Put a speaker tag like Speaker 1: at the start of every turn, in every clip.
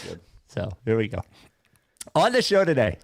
Speaker 1: Good.
Speaker 2: So here we go. On the show today,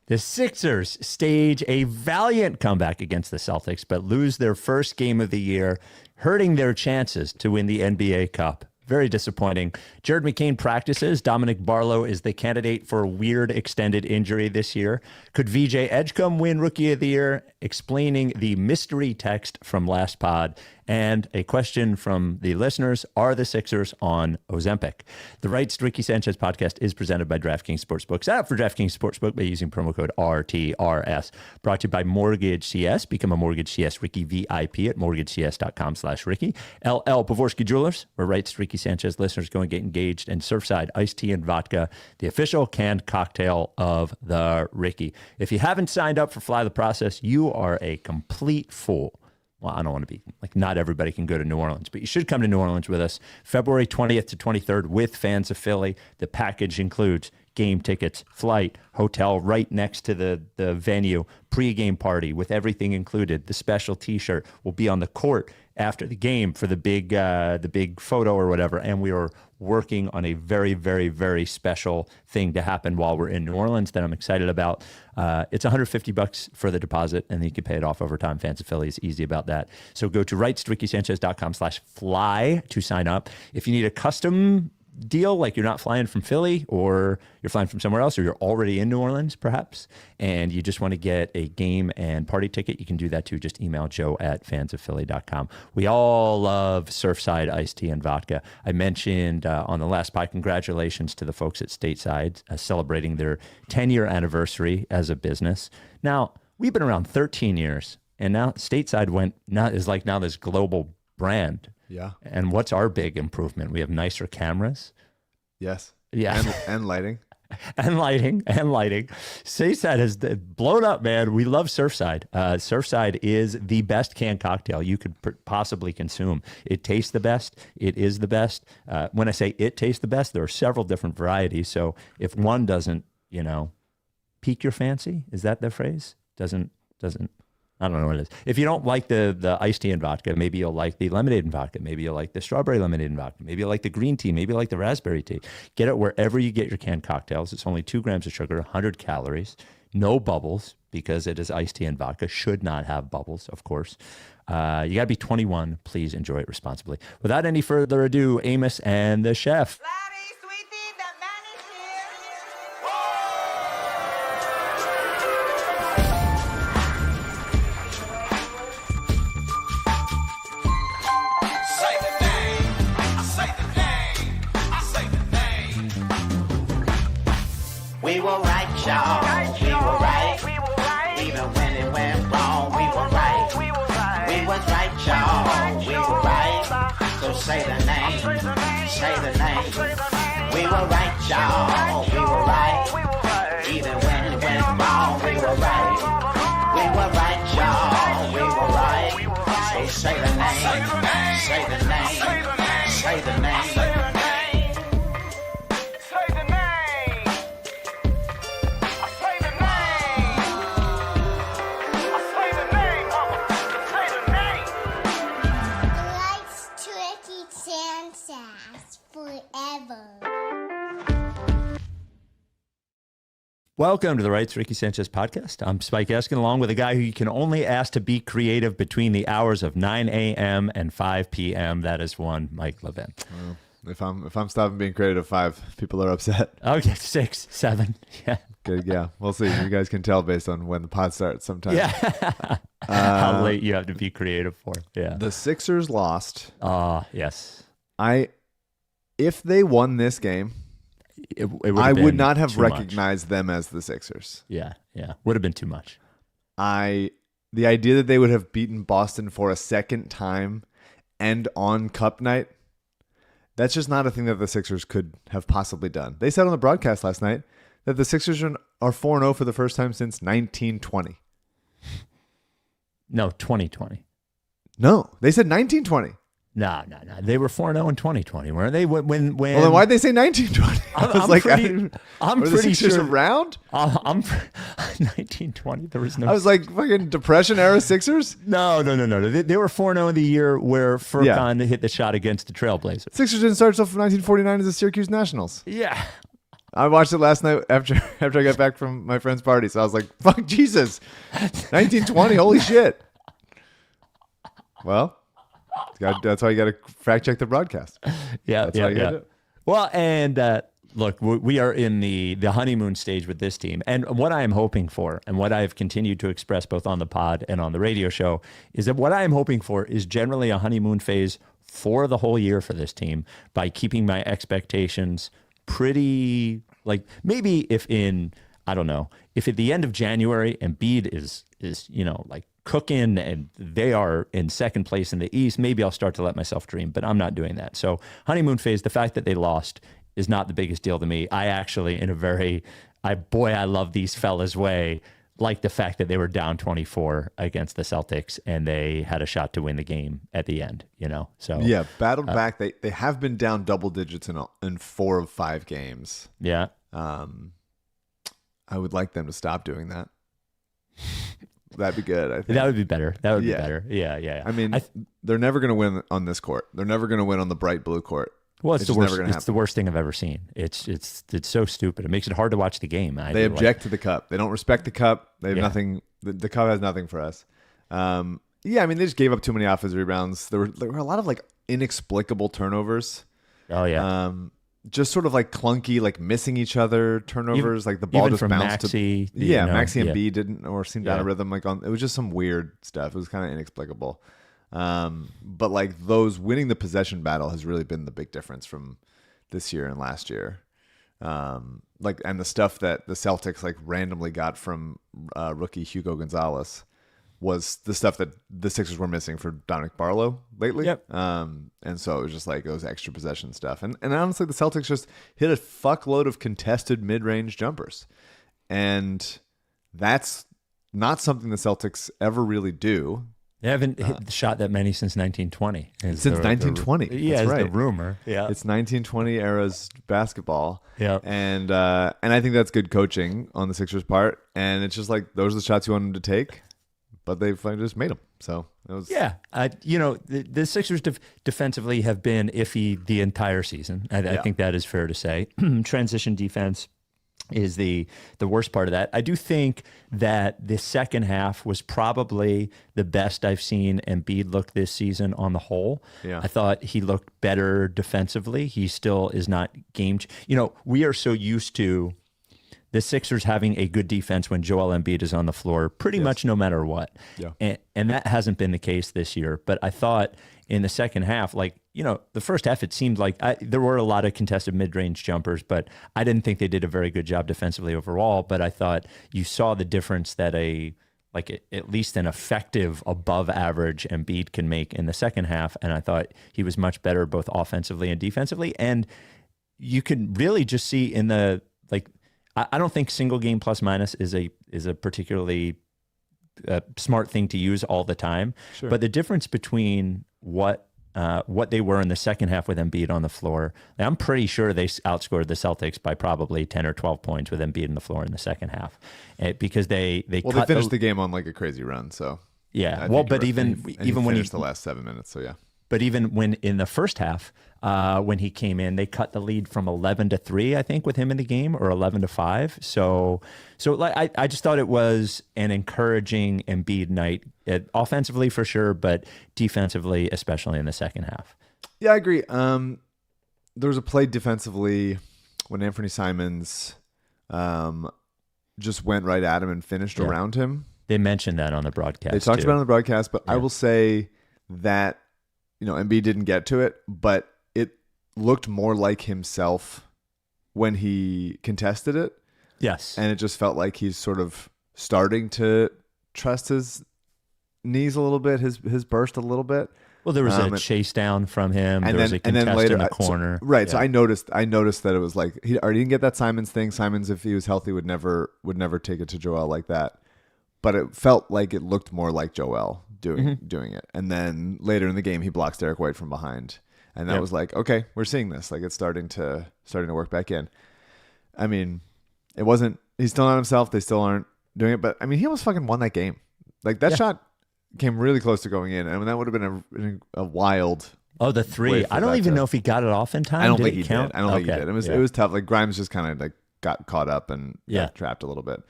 Speaker 2: the Sixers stage a valiant comeback against the Celtics, but lose their first game of the year, hurting their chances to win the NBA Cup. Very disappointing. Jared McCain practices. Dominic Barlow is the candidate for a weird extended injury this year. Could VJ Edgecombe win Rookie of the Year? Explaining the mystery text from last pod. And a question from the listeners, are the Sixers on Ozempic? The Rights to Ricky Sanchez podcast is presented by DraftKings Sportsbook. Sign up for DraftKings Sportsbook by using promo code RTRS. Brought to you by Mortgage CS. Become a Mortgage CS Ricky VIP at mortgagecs.com/Ricky. LL Pavorski Jewelers, where Rights to Ricky Sanchez listeners go and get engaged. And Surfside Iced Tea and Vodka, the official canned cocktail of the Ricky. If you haven't signed up for Fly the Process, you are a complete fool. Well, I don't want to be like, not everybody can go to New Orleans, but you should come to New Orleans with us February 20th to 23rd with fans of Philly. The package includes game tickets, flight, hotel right next to the venue, pregame party with everything included. The special T-shirt will be on the court after the game for the big photo or whatever. And we are working on a very, very, very special thing to happen while we're in New Orleans that I'm excited about. It's $150 for the deposit, and then you can pay it off over time. Fans of Philly is easy about that. So go to rightstrickysanchez.com/fly to sign up. If you need a custom deal, like you're not flying from Philly or you're flying from somewhere else, or you're already in New Orleans perhaps, and you just want to get a game and party ticket, you can do that too. Just email joe@fansofphilly.com. We all love Surfside Iced Tea and Vodka. I mentioned on the last pod, congratulations to the folks at Stateside celebrating their 10-year anniversary as a business. Now, we've been around 13 years, and now Stateside is now this global brand.
Speaker 1: Yeah.
Speaker 2: And what's our big improvement? We have nicer cameras.
Speaker 1: Yes.
Speaker 2: Yeah.
Speaker 1: And lighting.
Speaker 2: and lighting. Stateside has blown up, man. We love Surfside. Surfside is the best canned cocktail you could possibly consume. It tastes the best. It is the best. When I say it tastes the best, there are several different varieties. So if one doesn't, pique your fancy, is that the phrase? Doesn't. I don't know what it is. If you don't like the iced tea and vodka, maybe you'll like the lemonade and vodka. Maybe you'll like the strawberry lemonade and vodka. Maybe you'll like the green tea. Maybe you'll like the raspberry tea. Get it wherever you get your canned cocktails. It's only 2 grams of sugar, 100 calories, no bubbles because it is iced tea and vodka. Should not have bubbles, of course. You got to be 21. Please enjoy it responsibly. Without any further ado, Amos and the chef.
Speaker 3: We were right, y'all. We were right. Even when it went wrong, we were right. We was right, y'all. We were right. So say the name. Say the name. We were right, y'all. We were right. Even when it went wrong, we were right. We were right, y'all. We were right. So say the name. Say the name. Say the name.
Speaker 2: Welcome to the Rights Ricky Sanchez podcast. I'm Spike Eskin, along with a guy who you can only ask to be creative between the hours of 9 a.m. and 5 p.m. That is one Mike Levin.
Speaker 1: Well, if I'm stopping being creative at 5, people are upset.
Speaker 2: Okay, 6, 7. Yeah.
Speaker 1: Good, yeah. We'll see. You guys can tell based on when the pod starts sometimes.
Speaker 2: Yeah. How late you have to be creative for. Yeah.
Speaker 1: The Sixers lost.
Speaker 2: Yes.
Speaker 1: If they won this game, I would not have recognized them as the Sixers.
Speaker 2: Yeah. Would have been too much.
Speaker 1: The idea that they would have beaten Boston for a second time and on Cup night, that's just not a thing that the Sixers could have possibly done. They said on the broadcast last night that the Sixers are 4-0 for the first time since 1920.
Speaker 2: No, 2020.
Speaker 1: No, they said 1920.
Speaker 2: No. They were 4-0 in 2020, weren't they? When
Speaker 1: well, then why'd they say 1920?
Speaker 2: I'm pretty sure
Speaker 1: around.
Speaker 2: I'm 1920. There was no.
Speaker 1: I was like fucking Depression era Sixers.
Speaker 2: No. They were 4-0 in the year where Furkan hit the shot against the Trailblazers.
Speaker 1: Sixers didn't start until 1949 as the Syracuse Nationals.
Speaker 2: Yeah.
Speaker 1: I watched it last night after I got back from my friend's party. So I was like, fuck Jesus. 1920, holy shit. Well, that's why you got to fact check the broadcast.
Speaker 2: Yeah,
Speaker 1: That's how you gotta do it.
Speaker 2: Well, and look, we are in the honeymoon stage with this team. And what I am hoping for, and what I've continued to express both on the pod and on the radio show, is that what I am hoping for is generally a honeymoon phase for the whole year for this team by keeping my expectations pretty, like, maybe if at the end of January, Embiid is like cooking and they are in second place in the East, maybe I'll start to let myself dream, but I'm not doing that. So honeymoon phase, the fact that they lost is not the biggest deal to me. I actually, in a very, I love these fellas way, like the fact that they were down 24 against the Celtics and they had a shot to win the game at the end, So
Speaker 1: yeah, battled back. They have been down double digits in 4 of 5 games.
Speaker 2: Yeah.
Speaker 1: I would like them to stop doing that. That'd be good. I think
Speaker 2: that would be better. That would be better. Yeah.
Speaker 1: I mean, they're never going to win on this court. They're never going to win on the bright blue court.
Speaker 2: Well, it's the worst. It's the worst thing I've ever seen. It's so stupid. It makes it hard to watch the game.
Speaker 1: They object to the cup. They don't respect the cup. They have nothing. The cup has nothing for us. I mean, they just gave up too many offensive rebounds. There were a lot of like inexplicable turnovers.
Speaker 2: Oh yeah.
Speaker 1: Just sort of like clunky, like missing each other turnovers. Like the ball
Speaker 2: even
Speaker 1: just
Speaker 2: from
Speaker 1: bounced.
Speaker 2: Maxey,
Speaker 1: Maxey and Embiid didn't or seemed out of rhythm. It was just some weird stuff. It was kind of inexplicable. But like those winning the possession battle has really been the big difference from this year and last year. And the stuff that the Celtics like randomly got from rookie Hugo Gonzalez was the stuff that the Sixers were missing for Dominic Barlow lately.
Speaker 2: Yep.
Speaker 1: And so it was just like those extra possession stuff. And honestly, the Celtics just hit a fuckload of contested mid-range jumpers. And that's not something the Celtics ever really do.
Speaker 2: They haven't shot that many since 1920.
Speaker 1: Since 1920.
Speaker 2: That's
Speaker 1: right.
Speaker 2: the rumor. Yeah.
Speaker 1: It's 1920 era's basketball.
Speaker 2: Yeah.
Speaker 1: And I think that's good coaching on the Sixers' part. And it's just like, those are the shots you want them to take, but they just made them. So it was.
Speaker 2: Yeah. The Sixers defensively have been iffy the entire season. I think that is fair to say. Transition defense is the worst part of that. I do think that the second half was probably the best I've seen Embiid look this season on the whole.
Speaker 1: Yeah.
Speaker 2: I thought he looked better defensively. He still is not we are so used to the Sixers having a good defense when Joel Embiid is on the floor pretty much no matter what.
Speaker 1: Yeah.
Speaker 2: And that hasn't been the case this year. But I thought in the second half, the first half, it seemed like there were a lot of contested mid-range jumpers, but I didn't think they did a very good job defensively overall. But I thought you saw the difference that at least an effective above average Embiid can make in the second half. And I thought he was much better both offensively and defensively. And you could really just see in the, I don't think single game plus minus is a particularly smart thing to use all the time.
Speaker 1: Sure.
Speaker 2: But the difference between what they were in the second half with Embiid on the floor, I'm pretty sure they outscored the Celtics by probably 10 or 12 points with Embiid on the floor in the second half, because they
Speaker 1: finished the game on like a crazy run. So
Speaker 2: yeah, but even when he
Speaker 1: the last 7 minutes, so yeah.
Speaker 2: But even when in the first half, when he came in, they cut the lead from 11-3, I think, with him in the game, or 11-5. So I just thought it was an encouraging Embiid night, offensively for sure, but defensively, especially in the second half.
Speaker 1: Yeah, I agree. There was a play defensively when Anthony Simons just went right at him and finished around him.
Speaker 2: They mentioned that on the broadcast.
Speaker 1: They talked about it on the broadcast, but I will say that Embiid didn't get to it, but it looked more like himself when he contested it.
Speaker 2: Yes.
Speaker 1: And it just felt like he's sort of starting to trust his knees a little bit, his burst a little bit.
Speaker 2: Well, there was a chase down from him. There was a contest
Speaker 1: later,
Speaker 2: in the corner.
Speaker 1: So I noticed that it was like he already didn't get that Simons thing. Simons, if he was healthy, would never take it to Joel like that. But it felt like it looked more like Joel doing it. And then later in the game, he blocks Derek White from behind. And that was like, okay, we're seeing this. Like, it's starting to work back in. I mean, he's still not himself. They still aren't doing it. But I mean, he almost fucking won that game. Like, that shot came really close to going in. I mean, that would have been a wild.
Speaker 2: Oh, the three. I don't even know if he got it off in time.
Speaker 1: I don't think he did. I don't think he did. It was tough. Like, Grimes just kind of like got caught up and
Speaker 2: Yeah.
Speaker 1: got trapped a little bit.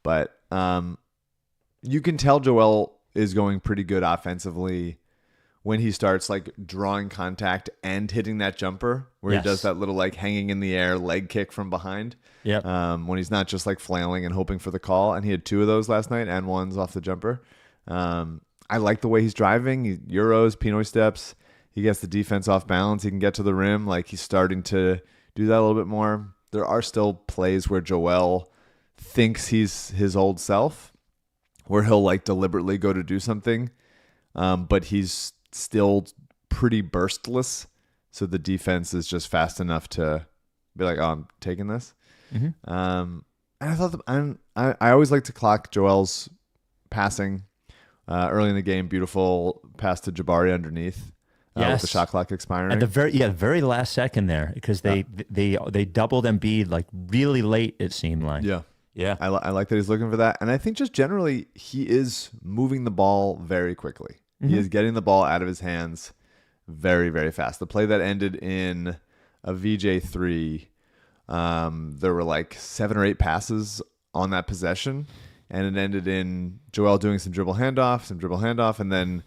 Speaker 1: But you can tell Joel is going pretty good offensively when he starts like drawing contact and hitting that jumper where
Speaker 2: Yes.
Speaker 1: he does that little like hanging in the air leg kick from behind.
Speaker 2: Yep.
Speaker 1: When he's not just like flailing and hoping for the call. And he had 2 of those last night and one's off the jumper. I like the way he's driving. Euros, Pinoy steps. He gets the defense off balance. He can get to the rim. Like he's starting to do that a little bit more. There are still plays where Joel thinks he's his old self, where he'll like deliberately go to do something, but he's still pretty burstless. So the defense is just fast enough to be like, "Oh, I'm taking this."
Speaker 2: Mm-hmm.
Speaker 1: And I thought I always like to clock Joel's passing early in the game. Beautiful pass to Jabari underneath. With the shot clock expiring
Speaker 2: at the very last second there, because they doubled Embiid like really late. It seemed like. Yeah.
Speaker 1: I like that he's looking for that, and I think just generally he is moving the ball very quickly. He is getting the ball out of his hands very, very fast. The play that ended in a VJ 3, there were like 7 or 8 passes on that possession, and it ended in Joel doing some dribble handoff, and then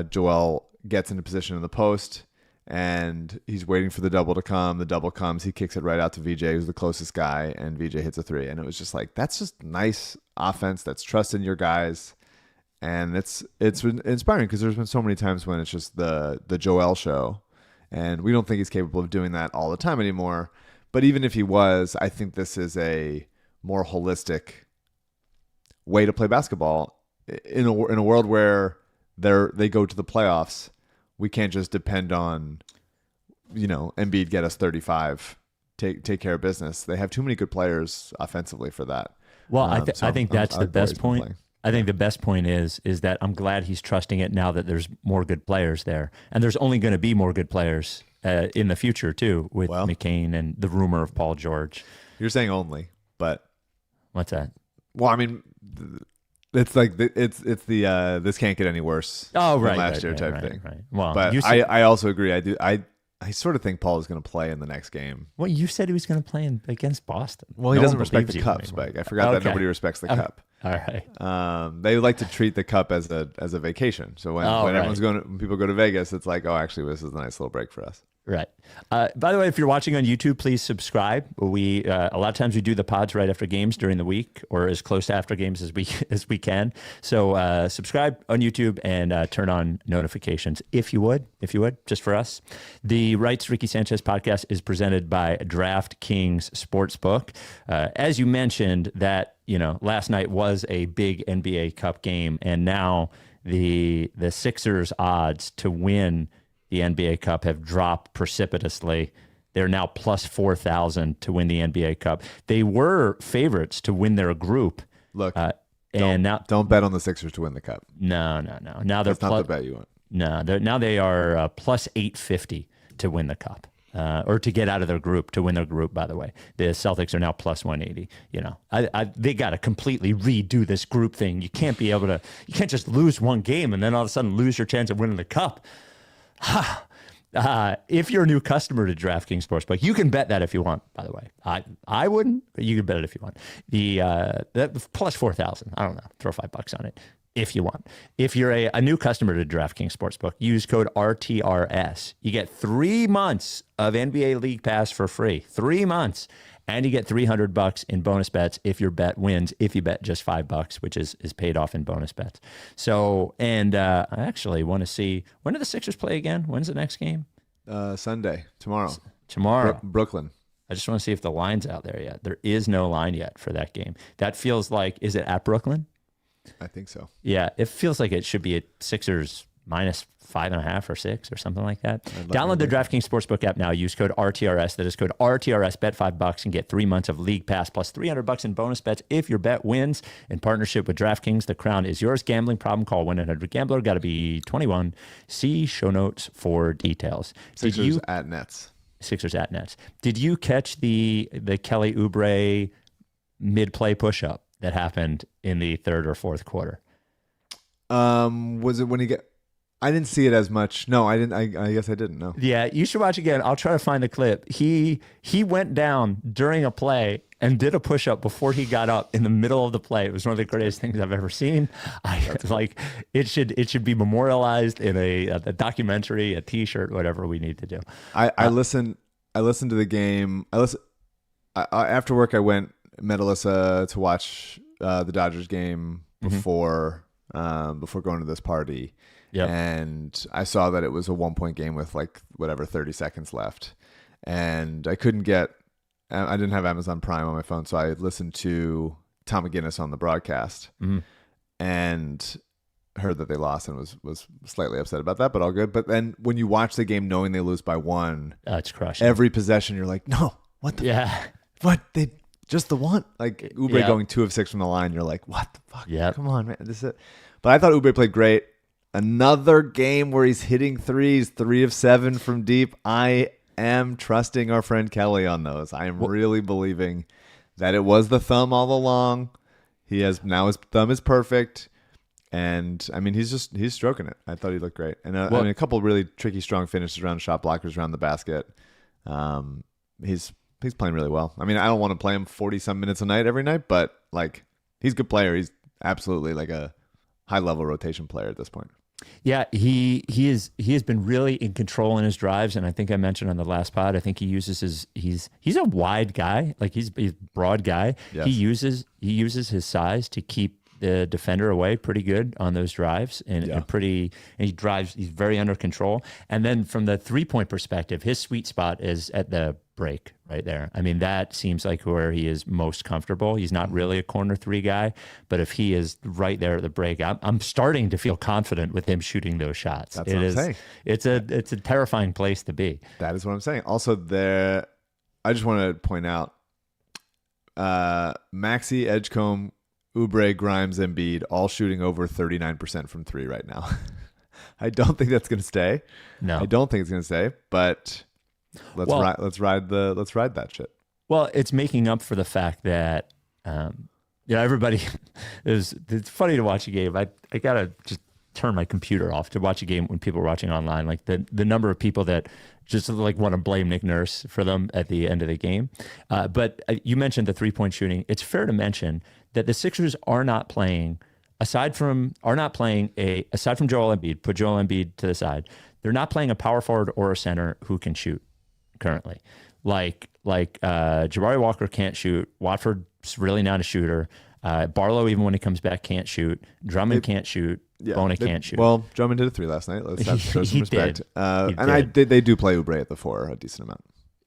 Speaker 1: Joel gets into position in the post, and he's waiting for the double to come. The double comes. He kicks it right out to VJ, who's the closest guy, and VJ hits a 3. And it was just like, that's just nice offense. That's trusting your guys. And it's been inspiring because there's been so many times when it's just the Joel show, and we don't think he's capable of doing that all the time anymore. But even if he was, I think this is a more holistic way to play basketball in a world where they go to the playoffs. We can't just depend on, Embiid get us 35, take care of business. They have too many good players offensively for that.
Speaker 2: Well, I think that's the best point. I think the best point is that I'm glad he's trusting it now that there's more good players there, and there's only going to be more good players in the future too, with McCain and the rumor of Paul George.
Speaker 1: You're saying only, but
Speaker 2: what's that?
Speaker 1: Well, I mean, it's like it's the this can't get any worse.
Speaker 2: Oh, right,
Speaker 1: than last year type thing.
Speaker 2: Right. Well,
Speaker 1: but I also agree. I sort of think Paul is going to play in the next game.
Speaker 2: Well, you said he was going to play against Boston.
Speaker 1: Well, he doesn't respect the cup, Spike. I forgot that nobody respects the cup.
Speaker 2: All right.
Speaker 1: They like to treat the cup as a vacation. So when when people go to Vegas, it's like, oh, actually, this is a nice little break for us.
Speaker 2: Right. By the way, if you're watching on YouTube, please subscribe. We a lot of times we do the pods right after games during the week, or as close to after games as we can. So subscribe on YouTube and turn on notifications if you would, just for us. The Rights Ricky Sanchez podcast is presented by DraftKings Sportsbook. As you mentioned, that last night was a big NBA Cup game, and now the Sixers' odds to win the NBA Cup have dropped precipitously. They're now plus 4,000 to win the NBA Cup. They were favorites to win their group.
Speaker 1: Look,
Speaker 2: don't
Speaker 1: bet on the Sixers to win the cup.
Speaker 2: No. Now they're
Speaker 1: That's not the bet you want.
Speaker 2: No, now they are plus 850 to win the cup. Or to get out of their group, to win their group, by the way. The Celtics are now plus 180. They got to completely redo this group thing. You can't just lose one game and then all of a sudden lose your chance of winning the cup. If you're a new customer to DraftKings Sportsbook, you can bet that if you want, by the way. I wouldn't, but you can bet it if you want. The plus 4,000, I don't know, throw $5 on it if you want. If you're a new customer to DraftKings Sportsbook, use code RTRS. You get 3 months of NBA League Pass for free. 3 months. And you get $300 in bonus bets if your bet wins, if you bet just $5, which is paid off in bonus bets. So, and I actually want to see, when do the Sixers play again? When's the next game?
Speaker 1: Sunday, tomorrow.
Speaker 2: I
Speaker 1: Brooklyn.
Speaker 2: just want to see if the line's out there yet. There is no line yet for that game. That feels like, is it at Brooklyn?
Speaker 1: I think so.
Speaker 2: Yeah, it feels like it should be at Sixers minus 5.5 or 6 or something like that. Download the DraftKings Sportsbook app now. Use code RTRS. That is code RTRS. Bet $5 and get 3 months of League Pass plus $300 in bonus bets if your bet wins. In partnership with DraftKings, the crown is yours. Gambling problem? Call 1-800-GAMBLER. Got to be 21. See show notes for details.
Speaker 1: Sixers at Nets.
Speaker 2: Sixers at Nets. Did you catch the Kelly Oubre mid-play push-up that happened in the third or fourth quarter?
Speaker 1: Was it when he got... I didn't see it as much. No, I didn't. I guess I didn't know.
Speaker 2: Yeah, you should watch again. I'll try to find the clip. He went down during a play and did a push-up before he got up in the middle of the play. It was one of the greatest things I've ever seen. It should be memorialized in a documentary, a T-shirt, whatever we need to do.
Speaker 1: I listened to the game. After work, I met Alyssa to watch the Dodgers game before going to this party.
Speaker 2: Yep.
Speaker 1: And I saw that it was a 1-point game with 30 seconds left. And I didn't have Amazon Prime on my phone, so I listened to Tom McGinnis on the broadcast and heard that they lost and was slightly upset about that, but all good. But then when you watch the game knowing they lose by 1,
Speaker 2: it's crushing.
Speaker 1: Every possession, you're like, no, what the what? They just the one. Oubre going 2 of 6 from the line, you're like, what the fuck?
Speaker 2: Yeah.
Speaker 1: Come on, man. This is it. But I thought Oubre played great. Another game where he's hitting threes, 3 of 7 from deep. I am trusting our friend Kelly on those. I am really believing that it was the thumb all along. His thumb is perfect, and I mean he's stroking it. I thought he looked great, and a couple of really tricky, strong finishes around shot blockers around the basket. He's playing really well. I mean, I don't want to play him 40-some minutes a night every night, but he's a good player. He's absolutely a high level rotation player at this point.
Speaker 2: Yeah, he has been really in control in his drives, and I think I mentioned on the last pod, I think he uses he's a wide guy, he's a broad guy.
Speaker 1: Yes.
Speaker 2: He uses his size to keep the defender away pretty good on those drives, and he drives. He's very under control. And then from the 3-point perspective, his sweet spot is at the break right there. I mean, that seems like where he is most comfortable. He's not really a corner 3 guy, but if he is right there at the break, I'm starting to feel confident with him shooting those shots.
Speaker 1: That's what I'm saying.
Speaker 2: It's a terrifying place to be.
Speaker 1: That is what I'm saying. Also, I just want to point out, Maxey, Edgecombe, Oubre, Grimes, Embiid, all shooting over 39% from 3 right now. I don't think that's going to stay.
Speaker 2: No,
Speaker 1: I don't think it's going to stay. But let's ride that shit.
Speaker 2: Well, it's making up for the fact that everybody it's funny to watch a game. I gotta just turn my computer off to watch a game when people are watching online. The number of people that just want to blame Nick Nurse for them at the end of the game. But you mentioned the 3-point shooting. It's fair to mention that the Sixers are not playing, aside from Joel Embiid, put Joel Embiid to the side, they're not playing a power forward or a center who can shoot currently. Jabari Walker can't shoot. Watford's really not a shooter. Barlow, even when he comes back, can't shoot. Drummond can't shoot. Bona can't shoot.
Speaker 1: Well, Drummond did a 3 last night. Let's show some respect. They do play Oubre at the 4 a decent amount.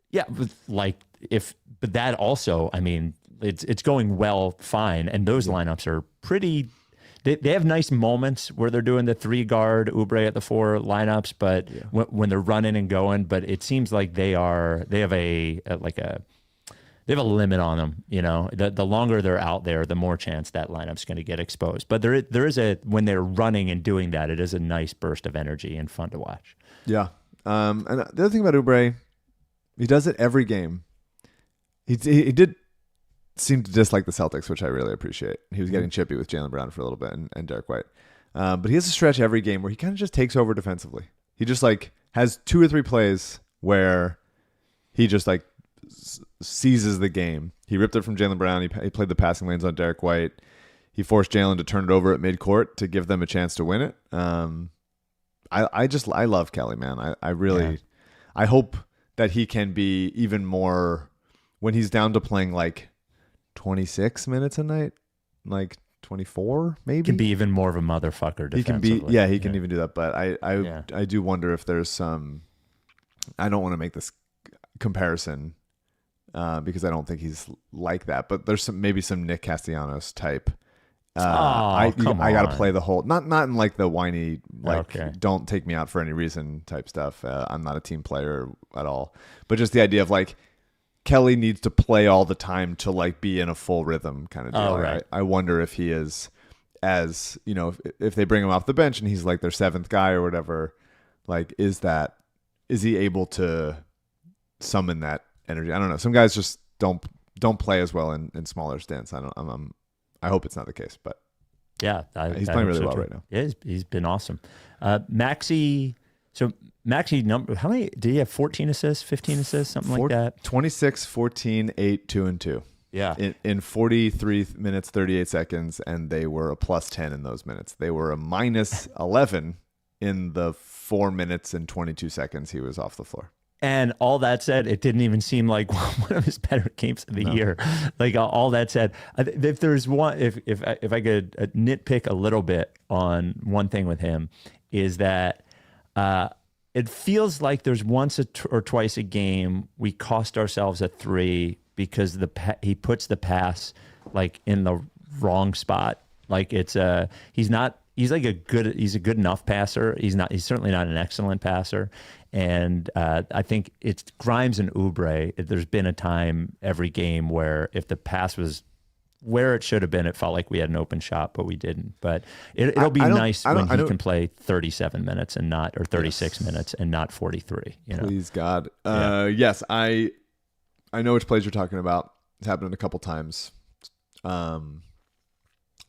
Speaker 2: Yeah, but that also, I mean, it's going well, fine, and those lineups are pretty. They have nice moments where they're doing the 3-guard Oubre at the 4 lineups, but when they're running and going, but it seems like they have a limit on them. The longer they're out there, the more chance that lineup's going to get exposed. But there is when they're running and doing that, it is a nice burst of energy and fun to watch.
Speaker 1: Yeah. And the other thing about Oubre, he does it every game. He did seem to dislike the Celtics, which I really appreciate. He was getting chippy with Jaylen Brown for a little bit and Derek White. But he has a stretch every game where he kind of just takes over defensively. He just has 2 or 3 plays where he just seizes the game. He ripped it from Jaylen Brown. He played the passing lanes on Derek White. He forced Jaylen to turn it over at midcourt to give them a chance to win it. I love Kelly, man. I hope that he can be even more when he's down to playing 26 minutes a night, 24 maybe.
Speaker 2: Can be even more of a motherfucker defensively.
Speaker 1: He can even do that. But I do wonder if there's some. I don't want to make this comparison because I don't think he's like that. But there's maybe some Nick Castellanos type. I got to play the whole not in the whiny don't take me out for any reason type stuff. I'm not a team player at all. But just the idea of Kelly needs to play all the time to be in a full rhythm kind of deal.
Speaker 2: Oh, right.
Speaker 1: I wonder if he is, as if they bring him off the bench and he's their 7th guy or whatever, is he able to summon that energy? I don't know. Some guys just don't play as well in smaller stints. I hope it's not the case, but
Speaker 2: yeah,
Speaker 1: he's playing really well right now.
Speaker 2: Yeah, he's been awesome. Maxey. So Maxey, how many did he have? 14 assists, 15 assists, something like that.
Speaker 1: 26, 14, 8, 2 and 2.
Speaker 2: Yeah.
Speaker 1: in 43 minutes, 38 seconds, and they were a plus 10 in those minutes. They were a minus 11 in the 4 minutes and 22 seconds he was off the floor.
Speaker 2: And all that said, it didn't even seem like one of his better games of the year. Like all that said, if there's one, if I could nitpick a little bit on one thing with him, is that it feels like there's once or twice a game we cost ourselves a 3 because he puts the pass like in the wrong spot. Like he's a good enough passer. He's certainly not an excellent passer. And I think it's Grimes and Oubre. There's been a time every game where if the pass was where it should have been, it felt like we had an open shot, but we didn't. But it'll be nice when he can play 37 minutes and not, or 36 minutes and not 43.
Speaker 1: Please God. Yes, I know which plays you're talking about. It's happened a couple times.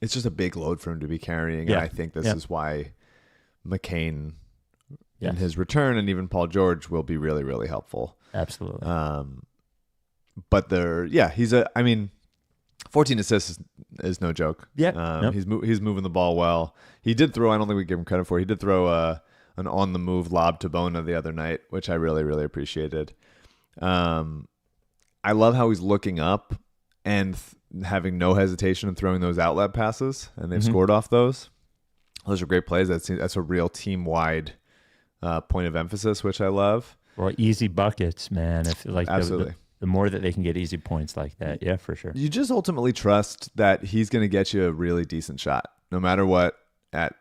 Speaker 1: It's just a big load for him to be carrying. And I think this is why McCain in his return and even Paul George will be really, really helpful.
Speaker 2: Absolutely.
Speaker 1: But 14 assists is no joke.
Speaker 2: Yeah.
Speaker 1: He's moving the ball well. He did throw, I don't think we give him credit for, he did throw an on-the-move lob to Bona the other night, which I really, really appreciated. I love how he's looking up and having no hesitation in throwing those outlet passes, and they've scored off those. Those are great plays. That's a real team-wide point of emphasis, which I love.
Speaker 2: Or easy buckets, man.
Speaker 1: Absolutely.
Speaker 2: The more that they can get easy points like that, yeah, for sure.
Speaker 1: You just ultimately trust that he's going to get you a really decent shot, no matter what, at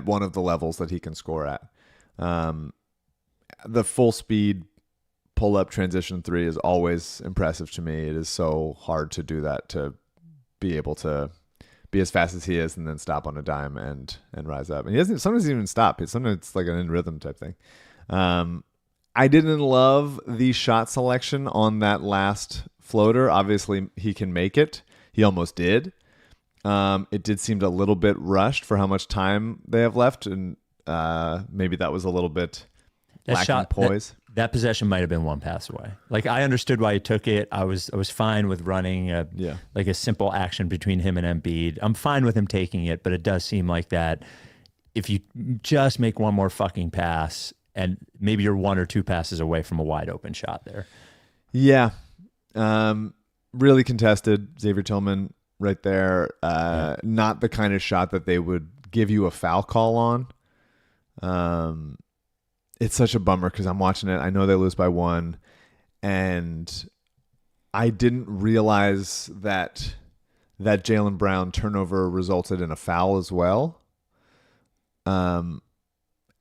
Speaker 1: one of the levels that he can score at. The full speed pull-up transition 3 is always impressive to me. It is so hard to do that, to be able to be as fast as he is and then stop on a dime and rise up. And he doesn't sometimes even stop. Sometimes it's like an in rhythm type thing. I didn't love the shot selection on that last floater. Obviously, he can make it. He almost did. It did seem a little bit rushed for how much time they have left, and maybe that was a little bit lacking poise.
Speaker 2: That possession might have been one pass away. Like, I understood why he took it. I was fine with running a simple action between him and Embiid. I'm fine with him taking it, but it does seem like that if you just make one more fucking pass, and maybe you're 1 or 2 passes away from a wide open shot there. Yeah.
Speaker 1: Really contested. Xavier Tillman right there. Not the kind of shot that they would give you a foul call on. It's such a bummer because I'm watching it. I know they lose by 1, and I didn't realize that Jaylen Brown turnover resulted in a foul as well.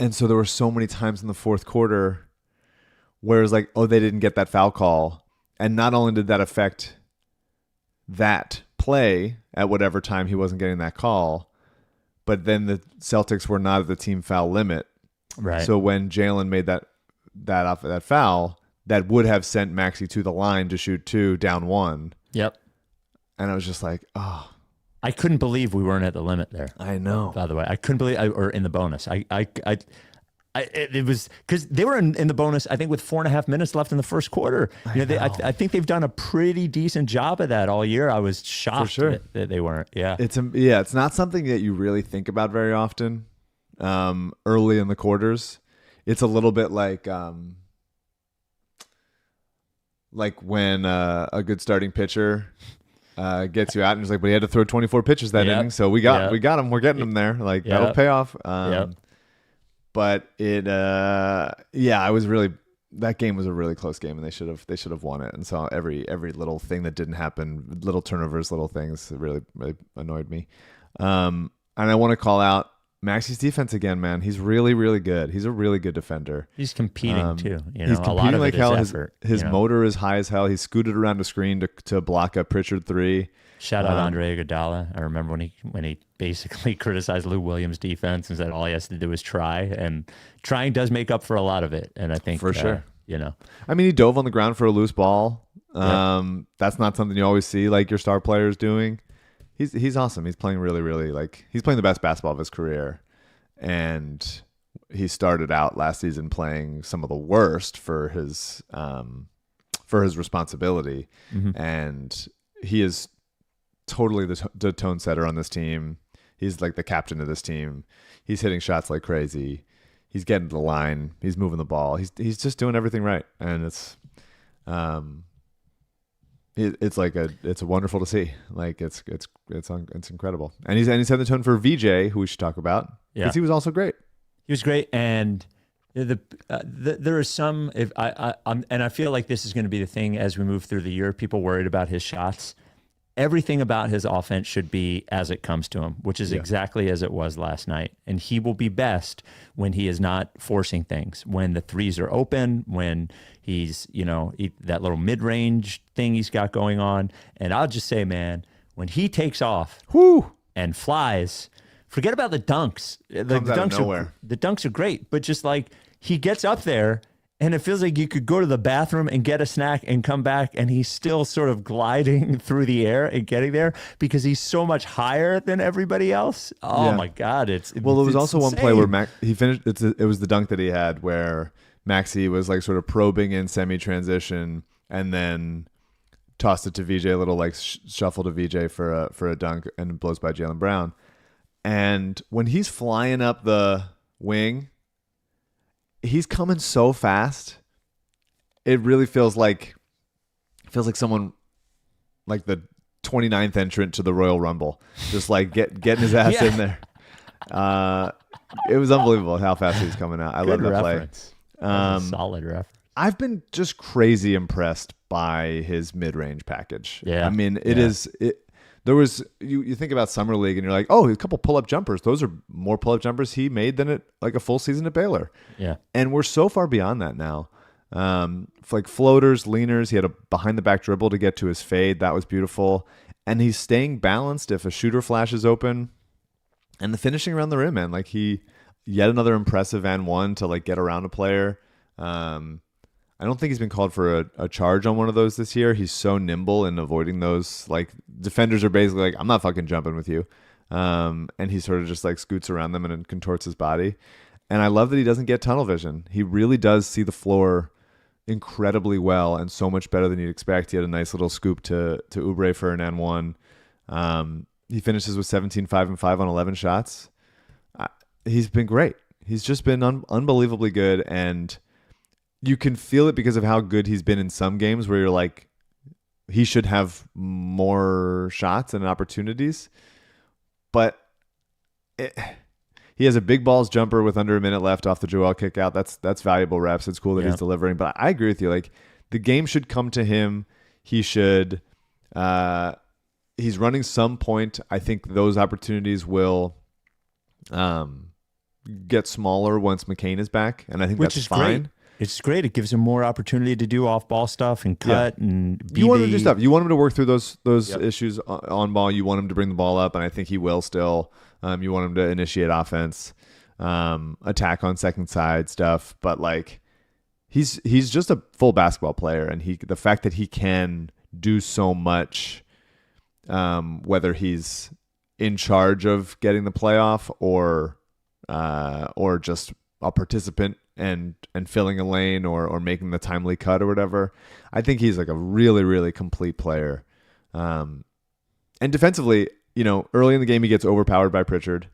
Speaker 1: And so there were so many times in the fourth quarter where it was like, oh, they didn't get that foul call. And not only did that affect that play at whatever time he wasn't getting that call, but then the Celtics were not at the team foul limit.
Speaker 2: Right.
Speaker 1: So when Jaylen made that foul, that would have sent Maxey to the line to shoot 2, down 1.
Speaker 2: Yep.
Speaker 1: And I was just like, oh.
Speaker 2: I couldn't believe we weren't at the limit there.
Speaker 1: I know.
Speaker 2: By the way, I couldn't believe, or in the bonus. It was because they were in the bonus, I think, with 4.5 minutes left in the first quarter. I think they've done a pretty decent job of that all year. I was shocked that they weren't. Yeah.
Speaker 1: It's not something that you really think about very often. Early in the quarters, it's a little bit like when a good starting pitcher gets you out and he's like, but he had to throw 24 pitches that inning, so we got him. We're getting him there. Like that'll pay off. But I was really, that game was a really close game, and they should have won it. And so every little thing that didn't happen, little turnovers, little things, really really annoyed me. And I want to call out Maxey's defense again, man. He's really, really good. He's a really good defender.
Speaker 2: He's competing too.
Speaker 1: He's competing
Speaker 2: a lot of
Speaker 1: like hell. His
Speaker 2: effort,
Speaker 1: motor is high as hell. He scooted around the screen to block a Pritchard 3.
Speaker 2: Shout out Andre Iguodala. I remember when he basically criticized Lou Williams' defense and said all he has to do is try, and trying does make up for a lot of it. And I think
Speaker 1: for sure,
Speaker 2: I
Speaker 1: mean, he dove on the ground for a loose ball. That's not something you always see like your star players doing. He's awesome. He's playing really, really he's playing the best basketball of his career. And he started out last season playing some of the worst for his responsibility. Mm-hmm. And he is totally the tone setter on this team. He's like the captain of this team. He's hitting shots like crazy. He's getting to the line. He's moving the ball. He's just doing everything right, and it's wonderful to see. Like it's incredible. And he's set the tone for VJ, who we should talk about, because he was also great.
Speaker 2: He was great, and there is some. I feel like this is going to be the thing as we move through the year. People worried about his shots. Everything about his offense should be as it comes to him, which is exactly as it was last night. And he will be best when he is not forcing things, when the threes are open, when he's, that little mid-range thing he's got going on. And I'll just say, man, when he takes off and flies, forget about the dunks. The dunks are great, but just like he gets up there, and it feels like you could go to the bathroom and get a snack and come back, and he's still sort of gliding through the air and getting there because he's so much higher than everybody else. Oh my God! It was
Speaker 1: also
Speaker 2: insane.
Speaker 1: One play where he finished. It was the dunk that he had where Maxey was like sort of probing in semi-transition and then tossed it to VJ, a little like shuffle to VJ for a dunk, and blows by Jaylen Brown. And when he's flying up the wing, he's coming so fast. It really feels like someone like the 29th entrant to the Royal Rumble, just like getting his ass in there. It was unbelievable how fast he was coming out. I love that
Speaker 2: reference.
Speaker 1: Play.
Speaker 2: Solid reference.
Speaker 1: I've been just crazy impressed by his mid-range package.
Speaker 2: Yeah.
Speaker 1: I mean, there was you think about summer league and you're like, oh, a couple pull-up jumpers. Those are more pull-up jumpers he made than like a full season at Baylor.
Speaker 2: Yeah.
Speaker 1: And we're so far beyond that now. Like floaters, leaners. He had a behind-the-back dribble to get to his fade. That was beautiful. And he's staying balanced if a shooter flashes open. And the finishing around the rim, man. Like yet another impressive and one to like get around a player. I don't think he's been called for a charge on one of those this year. He's so nimble in avoiding those. Like defenders are basically like, I'm not fucking jumping with you. And he sort of just like scoots around them and contorts his body. And I love that he doesn't get tunnel vision. He really does see the floor incredibly well and so much better than you'd expect. He had a nice little scoop to Oubre for an N1. He finishes with 17, 5, and 5 on 11 shots. He's been great. He's just been unbelievably good, and you can feel it because of how good he's been in some games where you're like, he should have more shots and opportunities. But he has a big balls jumper with under a minute left off the Joel kick out. That's valuable reps. It's cool that he's delivering. But I agree with you. Like the game should come to him. He should. He's running some point. I think those opportunities will get smaller once McCain is back, and I think that's fine.
Speaker 2: Great. It's great. It gives him more opportunity to do off-ball stuff and cut and BD.
Speaker 1: You want him to do stuff. You want him to work through those issues on ball. You want him to bring the ball up, and I think he will still. You want him to initiate offense, attack on second side stuff. But like, he's just a full basketball player, and the fact that he can do so much, whether he's in charge of getting the playoff or just a participant and filling a lane or making the timely cut or whatever. I think he's like a really, really complete player. And defensively, early in the game he gets overpowered by Pritchard.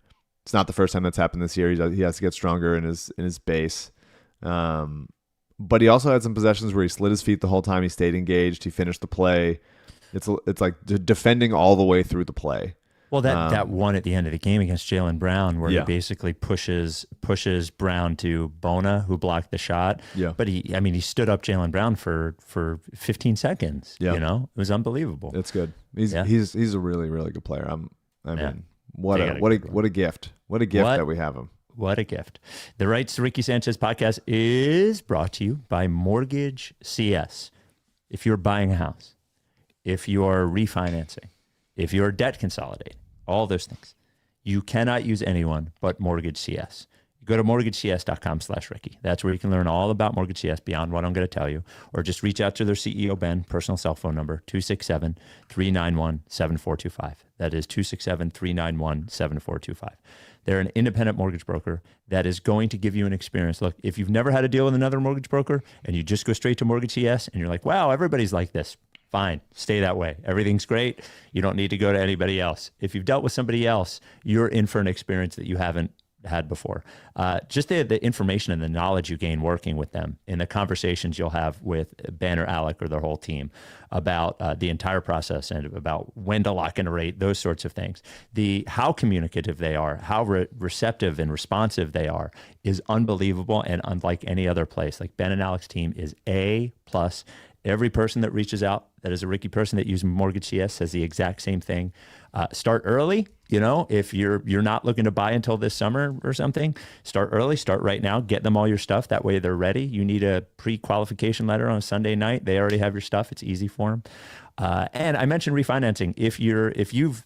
Speaker 1: It's not the first time that's happened this year. He has to get stronger in his base. But he also had some possessions where he slid his feet the whole time. He stayed engaged. He finished the play. It's like defending all the way through the play.
Speaker 2: Well, that one at the end of the game against Jaylen Brown, where he basically pushes Brown to Bona, who blocked the shot. Yeah. But he stood up Jaylen Brown for 15 seconds. Yeah. It was unbelievable.
Speaker 1: It's good. He's a really, really good player. What a gift. What a gift that we have him.
Speaker 2: What a gift. The Rights to Ricky Sanchez podcast is brought to you by Mortgage CS. If you're buying a house, if you're refinancing, if you're debt consolidating, all those things, you cannot use anyone but Mortgage CS. Go to mortgagecs.com/Ricky. That's where you can learn all about Mortgage CS beyond what I'm going to tell you, or just reach out to their CEO, Ben, personal cell phone number, 267-391-7425. That is 267-391-7425. They're an independent mortgage broker that is going to give you an experience. Look, if you've never had to deal with another mortgage broker and you just go straight to Mortgage CS and you're like, wow, everybody's like this, fine, stay that way. Everything's great. You don't need to go to anybody else. If you've dealt with somebody else, you're in for an experience that you haven't had before. Just the information and the knowledge you gain working with them, in the conversations you'll have with Ben or Alec or their whole team about the entire process and about when to lock in a rate, those sorts of things. How communicative they are, how receptive and responsive they are is unbelievable and unlike any other place. Like Ben and Alec's team is A+. Every person that reaches out that is a Ricky person that uses Mortgage CS says the exact same thing. Start early. If you're not looking to buy until this summer or something, start early, start right now, get them all your stuff. That way they're ready. You need a pre-qualification letter on a Sunday night. They already have your stuff. It's easy for them. And I mentioned refinancing. If you've,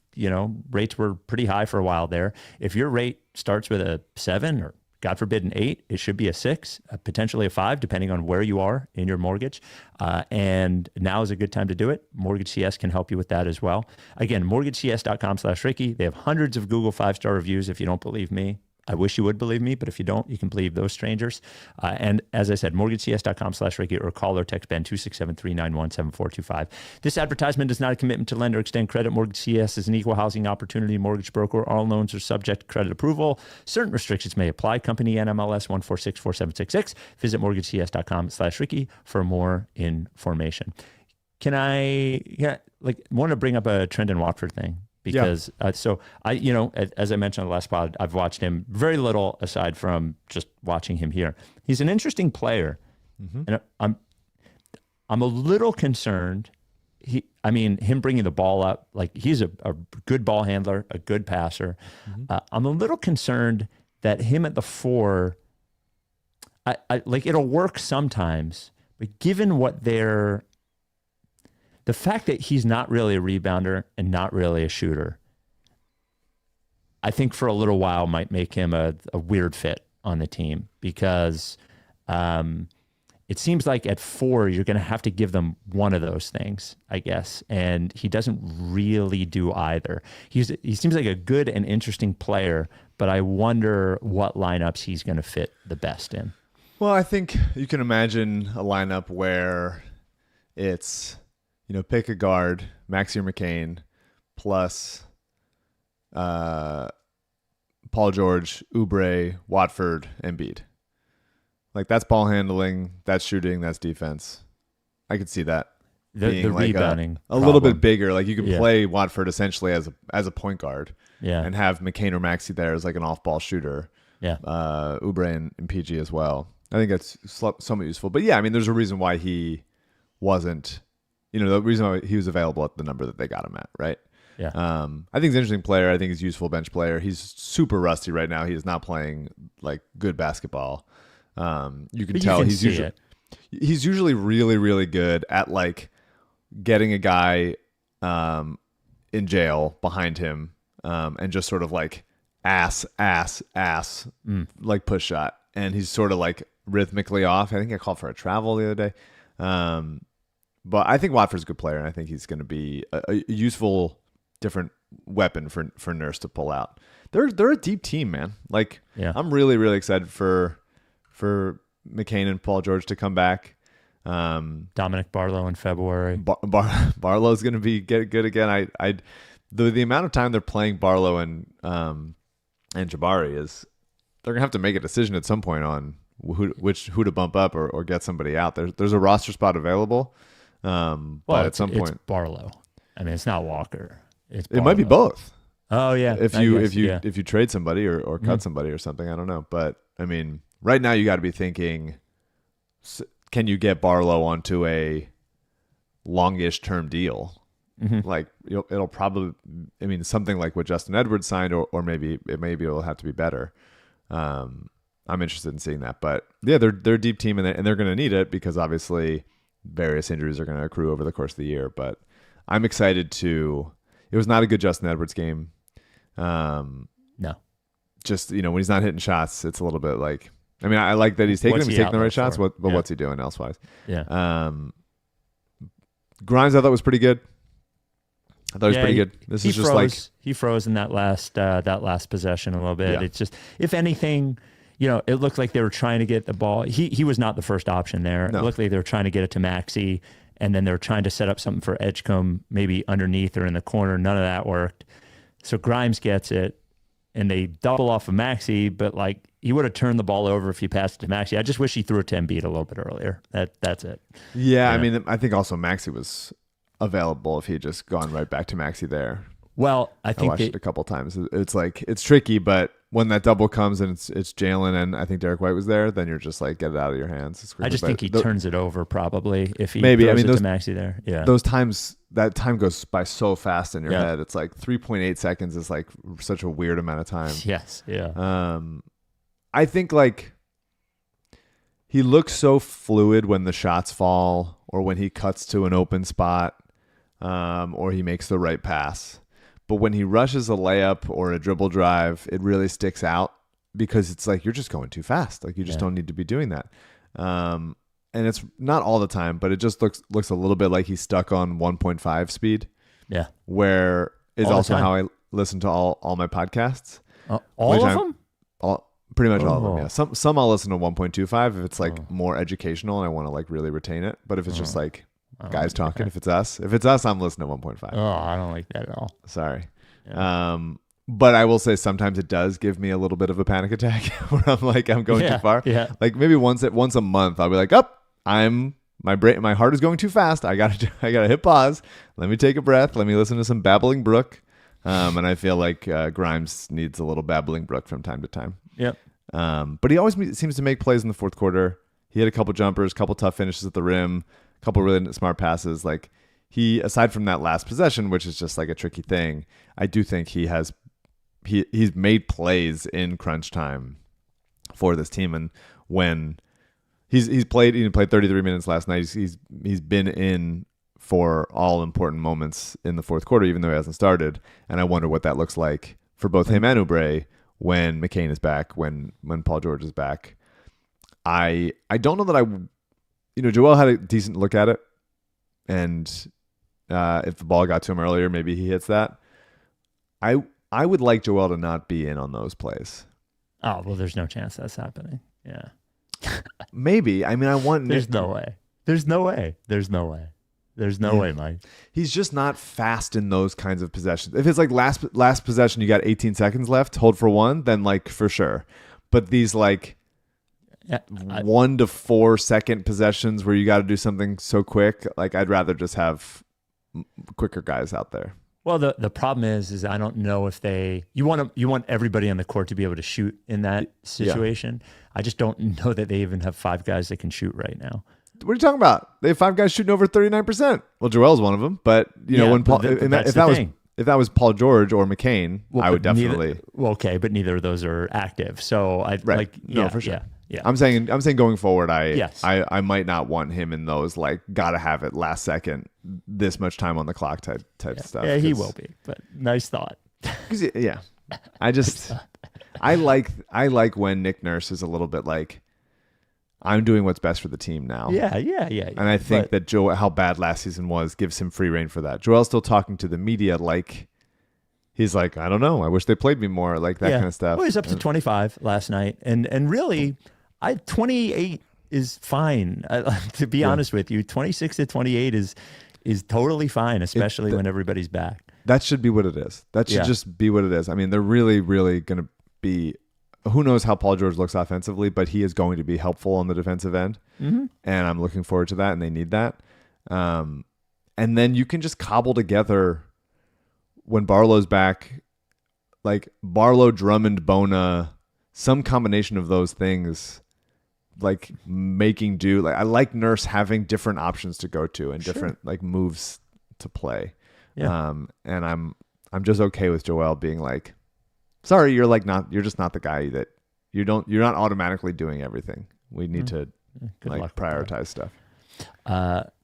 Speaker 2: rates were pretty high for a while there. If your rate starts with a 7 or God forbid an 8, it should be a 6, potentially a 5, depending on where you are in your mortgage. And now is a good time to do it. Mortgage CS can help you with that as well. Again, mortgagecs.com/Ricky. They have hundreds of Google 5-star reviews. If you don't believe me, I wish you would believe me, but if you don't, you can believe those strangers. And as I said, mortgagecs.com/Ricky or call or text Ben 267-391-7425. This advertisement is not a commitment to lend or extend credit. Mortgage CS is an equal housing opportunity mortgage broker. All loans are subject to credit approval. Certain restrictions may apply. Company NMLS 1464766. Visit mortgagecs.com/Ricky for more information. Can I want to bring up a Trendon Watford thing? Because as I mentioned on the last pod, I've watched him very little aside from just watching him here. He's an interesting player, and I'm a little concerned. Him bringing the ball up, like he's a good ball handler, a good passer. I'm a little concerned that him at the 4, it'll work sometimes, but given what the fact that he's not really a rebounder and not really a shooter, I think for a little while might make him a weird fit on the team because it seems like at 4, you're going to have to give them one of those things, I guess. And he doesn't really do either. He seems like a good and interesting player, but I wonder what lineups he's going to fit the best in.
Speaker 1: Well, I think you can imagine a lineup where it's, pick a guard, Maxey or McCain, plus Paul George, Oubre, Watford, Embiid. Like that's ball handling, that's shooting, that's defense. I could see that
Speaker 2: the
Speaker 1: like
Speaker 2: rebounding
Speaker 1: a little bit bigger. Like you can play Watford essentially as a point guard, and have McCain or Maxey there as like an off-ball shooter. Oubre and PG as well. I think that's somewhat useful. But there's a reason why he wasn't. The reason why he was available at the number that they got him at, right?
Speaker 2: Yeah.
Speaker 1: I think he's an interesting player. I think he's a useful bench player. He's super rusty right now. He is not playing like good basketball. You can tell he's usually really, really good at like getting a guy in jail behind him and just sort of like ass like push shot. And he's sort of like rhythmically off. I think I called for a travel the other day. But I think Watford's a good player, and I think he's going to be a useful, different weapon for Nurse to pull out. They're a deep team, man. Like, I'm really, really excited for McCain and Paul George to come back.
Speaker 2: Dominic Barlow in February.
Speaker 1: Barlow's going to get good again. The amount of time they're playing Barlow and Jabari is they're going to have to make a decision at some point on who to bump up or get somebody out. There's a roster spot available. But at some point,
Speaker 2: it's Barlow. It's not Walker. It
Speaker 1: might be both.
Speaker 2: Oh yeah.
Speaker 1: If you trade somebody or cut somebody or something, I don't know. But right now you got to be thinking, can you get Barlow onto a longish term deal? Like it'll probably, something like what Justin Edwards signed, or maybe it'll have to be better. I'm interested in seeing that, but they're a deep team and they're going to need it because obviously various injuries are going to accrue over the course of the year. But I'm excited to. It was not a good Justin Edwards game.
Speaker 2: No,
Speaker 1: just when he's not hitting shots, it's a little bit like. I like that he's taking the right shots. But what's he doing elsewise?
Speaker 2: Yeah.
Speaker 1: Grimes, I thought was pretty good. I thought he was pretty good.
Speaker 2: He froze. He froze in that last possession a little bit. Yeah. It's just, if anything, it looked like they were trying to get the ball. He was not the first option there. No. It looked like they were trying to get it to Maxey, and then they were trying to set up something for Edgecombe, maybe underneath or in the corner. None of that worked. So Grimes gets it, and they double off of Maxey, but like he would have turned the ball over if he passed it to Maxey. I just wish he threw it to Embiid a little bit earlier. That's it.
Speaker 1: Yeah, I mean, I think also Maxey was available if he had just gone right back to Maxey there.
Speaker 2: Well, I think
Speaker 1: watched it a couple times. It's like it's tricky, but when that double comes and it's Jalen and I think Derek White was there, then you're just like, get it out of your hands.
Speaker 2: I just think he turns it over probably if he
Speaker 1: maybe.
Speaker 2: throws
Speaker 1: I mean,
Speaker 2: it to Maxey there. Yeah,
Speaker 1: those times, that time goes by so fast in your head. It's like 3.8 seconds is like such a weird amount of time.
Speaker 2: Yes, yeah.
Speaker 1: I think like he looks so fluid when the shots fall or when he cuts to an open spot, or he makes the right pass. But when he rushes a layup or a dribble drive, it really sticks out because it's like you're just going too fast. Like you just don't need to be doing that. And it's not all the time, but it just looks a little bit like he's stuck on 1.5 speed.
Speaker 2: Yeah.
Speaker 1: Where is
Speaker 2: all
Speaker 1: also how I listen to all my podcasts.
Speaker 2: All of them?
Speaker 1: Pretty much all of them, yeah. Some I'll listen to 1.25 if it's like more educational and I want to like really retain it. But if it's just like guys talking, if it's us, I'm listening to 1.5.
Speaker 2: Oh, I don't like that at all.
Speaker 1: Sorry.
Speaker 2: Yeah.
Speaker 1: But I will say sometimes it does give me a little bit of a panic attack where I'm like, I'm going too far.
Speaker 2: Yeah.
Speaker 1: Like maybe once a month, I'll be like, my heart is going too fast. I gotta hit pause. Let me take a breath. Let me listen to some babbling brook. And I feel like Grimes needs a little babbling brook from time to time.
Speaker 2: Yep.
Speaker 1: But he always seems to make plays in the fourth quarter. He had a couple jumpers, couple tough finishes at the rim, a couple really smart passes. Like he, aside from that last possession, which is just like a tricky thing, I do think he's made plays in crunch time for this team. And when he played 33 minutes last night, he's been in for all important moments in the fourth quarter, even though he hasn't started. And I wonder what that looks like for both him and Oubre when McCain is back, when Paul George is back. I don't know that Joel had a decent look at it. And if the ball got to him earlier, maybe he hits that. I would like Joel to not be in on those plays.
Speaker 2: Oh, well, there's no chance that's happening. Yeah.
Speaker 1: Maybe. I mean, I want...
Speaker 2: There's no way. There's no way. There's no way. There's no way, Mike.
Speaker 1: He's just not fast in those kinds of possessions. If it's like last possession, you got 18 seconds left, hold for one, then like for sure. But these like 1 to 4 second possessions where you got to do something so quick, like I'd rather just have quicker guys out there.
Speaker 2: Well, the problem is I don't know if you want everybody on the court to be able to shoot in that situation. Yeah. I just don't know that they even have 5 guys that can shoot right now.
Speaker 1: What are you talking about? They have 5 guys shooting over 39%. Well, Joel's one of them, but when Paul, if that was Paul George or McCain, I would definitely.
Speaker 2: But neither of those are active. So
Speaker 1: for sure. Yeah. I'm saying going forward, I might not want him in those like gotta have it last second, this much time on the clock type stuff.
Speaker 2: Yeah, he will be. But nice thought.
Speaker 1: Yeah, I like when Nick Nurse is a little bit like, I'm doing what's best for the team now.
Speaker 2: Yeah.
Speaker 1: And I think that how bad last season was gives him free reign for that. Joel's still talking to the media like he's like, I don't know. I wish they played me more, like that kind of stuff.
Speaker 2: Well, he's up to 25 last night, and really, 28 is fine. To be honest with you, 26 to 28 is totally fine, especially when everybody's back.
Speaker 1: That should be what it is. That should just be what it is. I mean, they're really, really going to be. Who knows how Paul George looks offensively, but he is going to be helpful on the defensive end. Mm-hmm. And I'm looking forward to that, and they need that. And then you can just cobble together when Barlow's back, like Barlow, Drummond, Bona, some combination of those things, like making do. Like I like Nurse having different options to go to and different like moves to play. Yeah. And I'm just okay with Joel being like, sorry, you're just not the guy that you're not automatically doing everything. We need to prioritize stuff.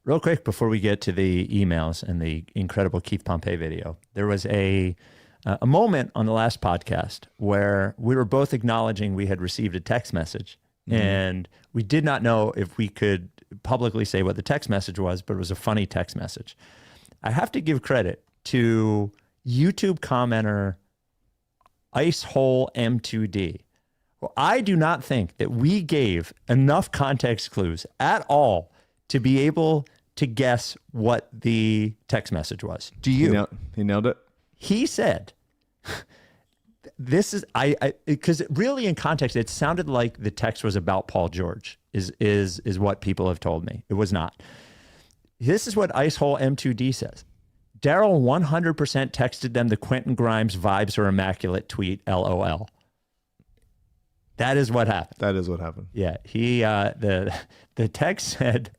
Speaker 2: Real quick before we get to the emails and the incredible Keith Pompey video, there was a moment on the last podcast where we were both acknowledging we had received a text message, and we did not know if we could publicly say what the text message was, but it was a funny text message. I have to give credit to YouTube commenter Icehole M2D. Well, I do not think that we gave enough context clues at all to be able to guess what the text message was. Do you?
Speaker 1: He nailed it.
Speaker 2: He said, "This is because really in context, it sounded like the text was about Paul George. Is what people have told me. It was not. This is what Icehole M2D says. Daryl 100% texted them the Quentin Grimes vibes are immaculate tweet. LOL. That is what happened.
Speaker 1: That is what happened.
Speaker 2: Yeah, he the text said,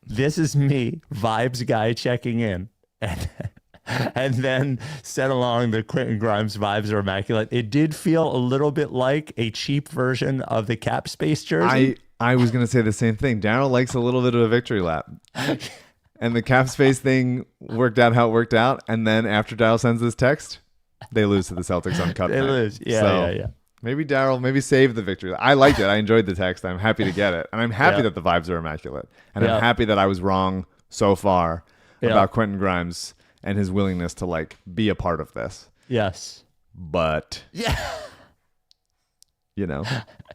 Speaker 2: "This is me, vibes guy checking in," and then said along the Quentin Grimes vibes are immaculate. It did feel a little bit like a cheap version of the cap space jersey.
Speaker 1: I was gonna say the same thing. Daryl likes a little bit of a victory lap, and the cap space thing worked out how it worked out. And then after Daryl sends this text, they lose to the Celtics on Cup
Speaker 2: They
Speaker 1: night.
Speaker 2: lose. Yeah.
Speaker 1: Maybe Daryl saved the victory. I liked it. I enjoyed the text. I'm happy to get it. And I'm happy that the vibes are immaculate. And I'm happy that I was wrong so far about Quentin Grimes and his willingness to like be a part of this.
Speaker 2: Yes.
Speaker 1: But
Speaker 2: Yeah.
Speaker 1: you know,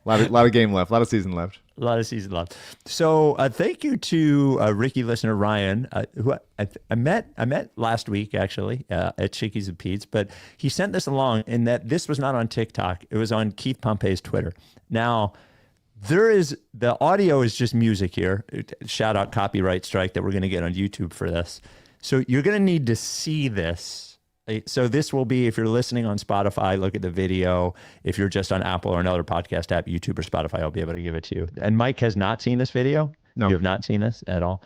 Speaker 1: a lot of game left, a lot of season left.
Speaker 2: A lot of season left. So thank you to Ricky listener Ryan, who I met last week actually at Chickies and Pete's, but he sent this along in that this was not on TikTok. It was on Keith Pompey's Twitter. Now, the audio is just music here. Shout out copyright strike that we're going to get on YouTube for this. So you're going to need to see this. So this will be, if you're listening on Spotify, look at the video. If you're just on Apple or another podcast app, YouTube or Spotify, I'll be able to give it to you. And Mike has not seen this video.
Speaker 1: No.
Speaker 2: You have not seen this at all.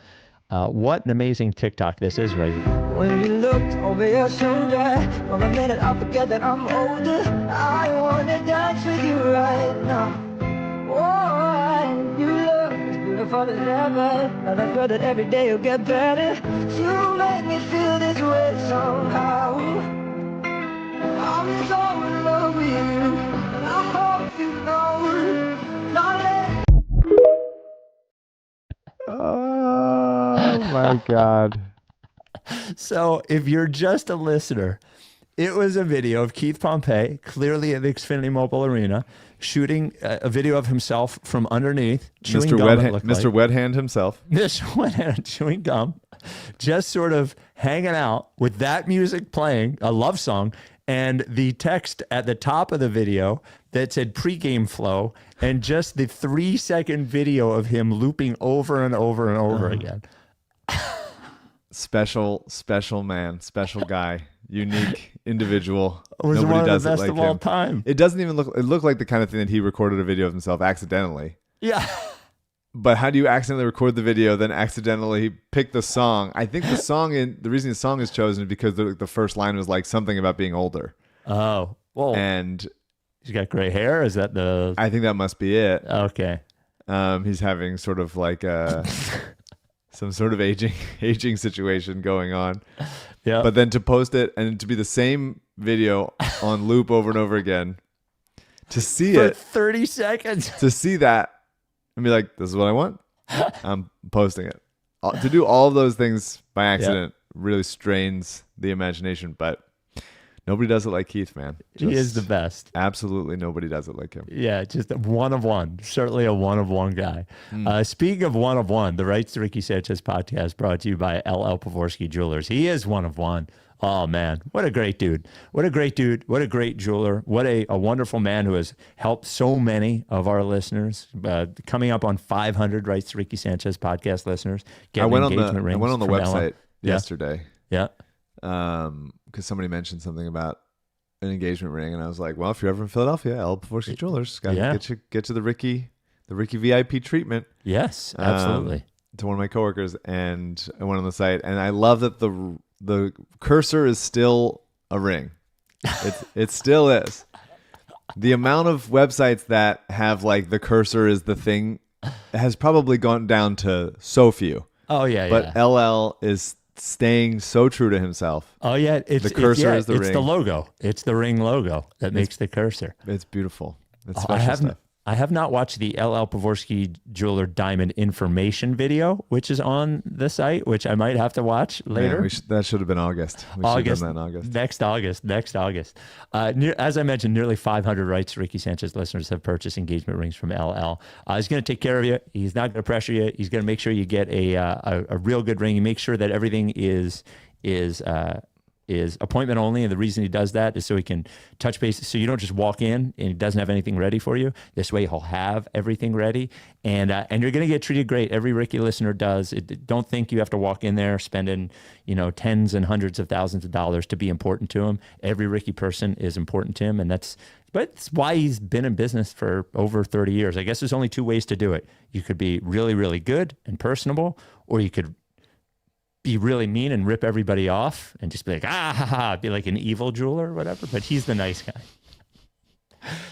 Speaker 2: What an amazing TikTok this is right here.
Speaker 4: When you look over your shoulder, for a minute I forget that I'm older. I wanna dance with you right now. Oh, you look as beautiful as ever, and I feel that every day you'll get better. You make me feel this way somehow. I'm so in love with you, and I hope you know. Not let
Speaker 1: Oh my God.
Speaker 2: So if you're just a listener, it was a video of Keith Pompey, clearly at the Xfinity Mobile Arena, shooting a video of himself from underneath, chewing gum.
Speaker 1: Mr. Wet Hand himself.
Speaker 2: Mr. Wet Hand chewing gum, just sort of hanging out with that music playing, a love song, and the text at the top of the video that said pregame flow, and just the 3-second video of him looping over and over and over again.
Speaker 1: Special man, special guy, unique individual.
Speaker 2: It was
Speaker 1: Nobody
Speaker 2: one of
Speaker 1: does
Speaker 2: the
Speaker 1: it
Speaker 2: best
Speaker 1: like
Speaker 2: of all
Speaker 1: him.
Speaker 2: time.
Speaker 1: It doesn't even it looked like the kind of thing that he recorded a video of himself accidentally.
Speaker 2: Yeah.
Speaker 1: But how do you accidentally record the video, then accidentally pick the song? I think the reason the song is chosen is because the first line was like something about being older.
Speaker 2: Oh, well.
Speaker 1: And
Speaker 2: He's got gray hair? Is that the...
Speaker 1: I think that must be it.
Speaker 2: Okay.
Speaker 1: He's having sort of like some sort of aging situation going on.
Speaker 2: Yeah.
Speaker 1: But then to post it and to be the same video on loop over and over again, to see
Speaker 2: For
Speaker 1: it,
Speaker 2: 30 seconds.
Speaker 1: to see that and be like, this is what I want, I'm posting it. To do all of those things by accident really strains the imagination, but nobody does it like Keith, man.
Speaker 2: He is the best.
Speaker 1: Absolutely nobody does it like him.
Speaker 2: Yeah, just a one of one. Certainly a one of one guy. Speaking of one of one, the Rights to Ricky Sanchez podcast brought to you by LL Pavorski Jewelers. He is one of one. Oh, man. What a great dude. What a great dude. What a great jeweler. What a wonderful man who has helped so many of our listeners. Coming up on 500 Rights to Ricky Sanchez podcast listeners.
Speaker 1: I went on the
Speaker 2: from
Speaker 1: website
Speaker 2: LL.
Speaker 1: yesterday.
Speaker 2: Yeah.
Speaker 1: Because somebody mentioned something about an engagement ring, and I was like, well, if you're ever in Philadelphia, L. Pavorski Jewelers, got to get to the Ricky VIP treatment.
Speaker 2: Yes, absolutely.
Speaker 1: To one of my coworkers, and I went on the site, and I love that the cursor is still a ring. It still is. The amount of websites that have like the cursor is the thing has probably gone down to so few.
Speaker 2: Oh yeah,
Speaker 1: but
Speaker 2: yeah.
Speaker 1: LL is staying so true to himself.
Speaker 2: Oh yeah,
Speaker 1: the cursor is the ring.
Speaker 2: It's the logo. It's the ring logo that makes the cursor.
Speaker 1: It's beautiful. It's
Speaker 2: I
Speaker 1: special stuff.
Speaker 2: I have not watched the LL Pavorsky Jeweler Diamond information video, which is on the site, which I might have to watch later.
Speaker 1: Man, that should have been August. We should have done that in August.
Speaker 2: Next August. As I mentioned, nearly 500 Rights Ricky Sanchez listeners have purchased engagement rings from LL. He's going to take care of you. He's not going to pressure you. He's going to make sure you get a real good ring. He makes sure that everything is appointment only, and the reason he does that is so he can touch base, so you don't just walk in and he doesn't have anything ready for you. This way he'll have everything ready, and you're going to get treated great. Every Ricky listener does. Don't think you have to walk in there spending tens and hundreds of thousands of dollars to be important to him. Every Ricky person is important to him, and that's why he's been in business for over 30 years. I guess there's only two ways to do it. You could be really, really good and personable, or you could be really mean and rip everybody off and just be like, be like an evil jeweler or whatever, but he's the nice guy.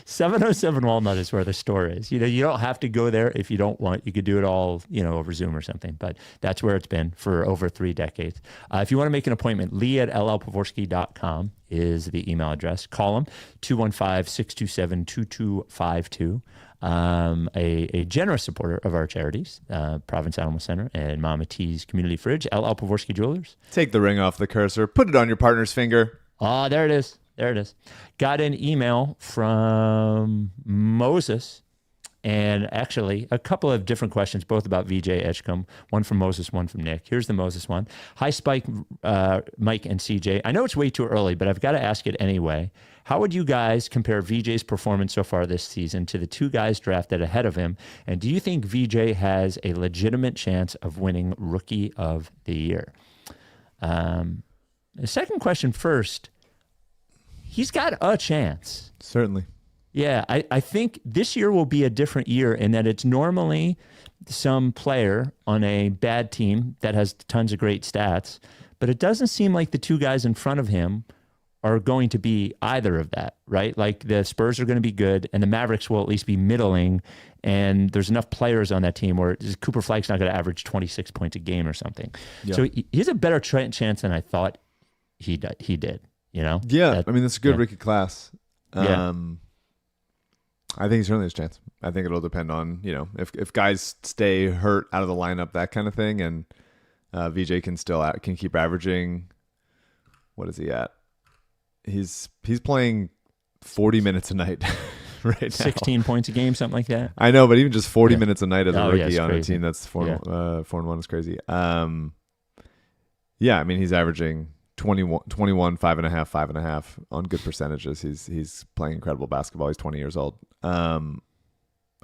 Speaker 2: 707 Walnut is where the store is. You don't have to go there if you don't want. You could do it all, over Zoom or something, but that's where it's been for over 3 decades. If you want to make an appointment, lee@llpavorsky.com is the email address. Call him, 215-627-2252. A generous supporter of our charities, Province Animal Center and Mama T's Community Fridge, LL Pavorski Jewelers.
Speaker 1: Take the ring off the cursor, put it on your partner's finger.
Speaker 2: Oh, there it is. Got an email from Moses, and actually a couple of different questions, both about VJ Edgecombe. One from Moses, one from Nick. Here's the Moses one. Hi, Spike, Mike, and CJ. I know it's way too early, but I've got to ask it anyway. How would you guys compare VJ's performance so far this season to the 2 guys drafted ahead of him? And do you think VJ has a legitimate chance of winning Rookie of the Year? The second question first. He's got a chance.
Speaker 1: Certainly.
Speaker 2: Yeah, I think this year will be a different year in that it's normally some player on a bad team that has tons of great stats, but it doesn't seem like the 2 guys in front of him are going to be either of that, right? Like the Spurs are going to be good, and the Mavericks will at least be middling, and there's enough players on that team where Cooper Flag's not going to average 26 points a game or something. Yeah. So he has a better chance than I thought he did.
Speaker 1: Yeah, that's a good rookie class. I think he certainly has a chance. I think it'll depend on, if guys stay hurt out of the lineup, that kind of thing, and VJ can keep averaging. What is he at? He's playing 40 minutes a night right now.
Speaker 2: 16 points a game, something like that.
Speaker 1: I know, but even just 40 minutes a night as a rookie on
Speaker 2: crazy.
Speaker 1: A team that's 4-1 is crazy. He's averaging 21, 5.5 on good percentages. He's playing incredible basketball. He's 20 years old. I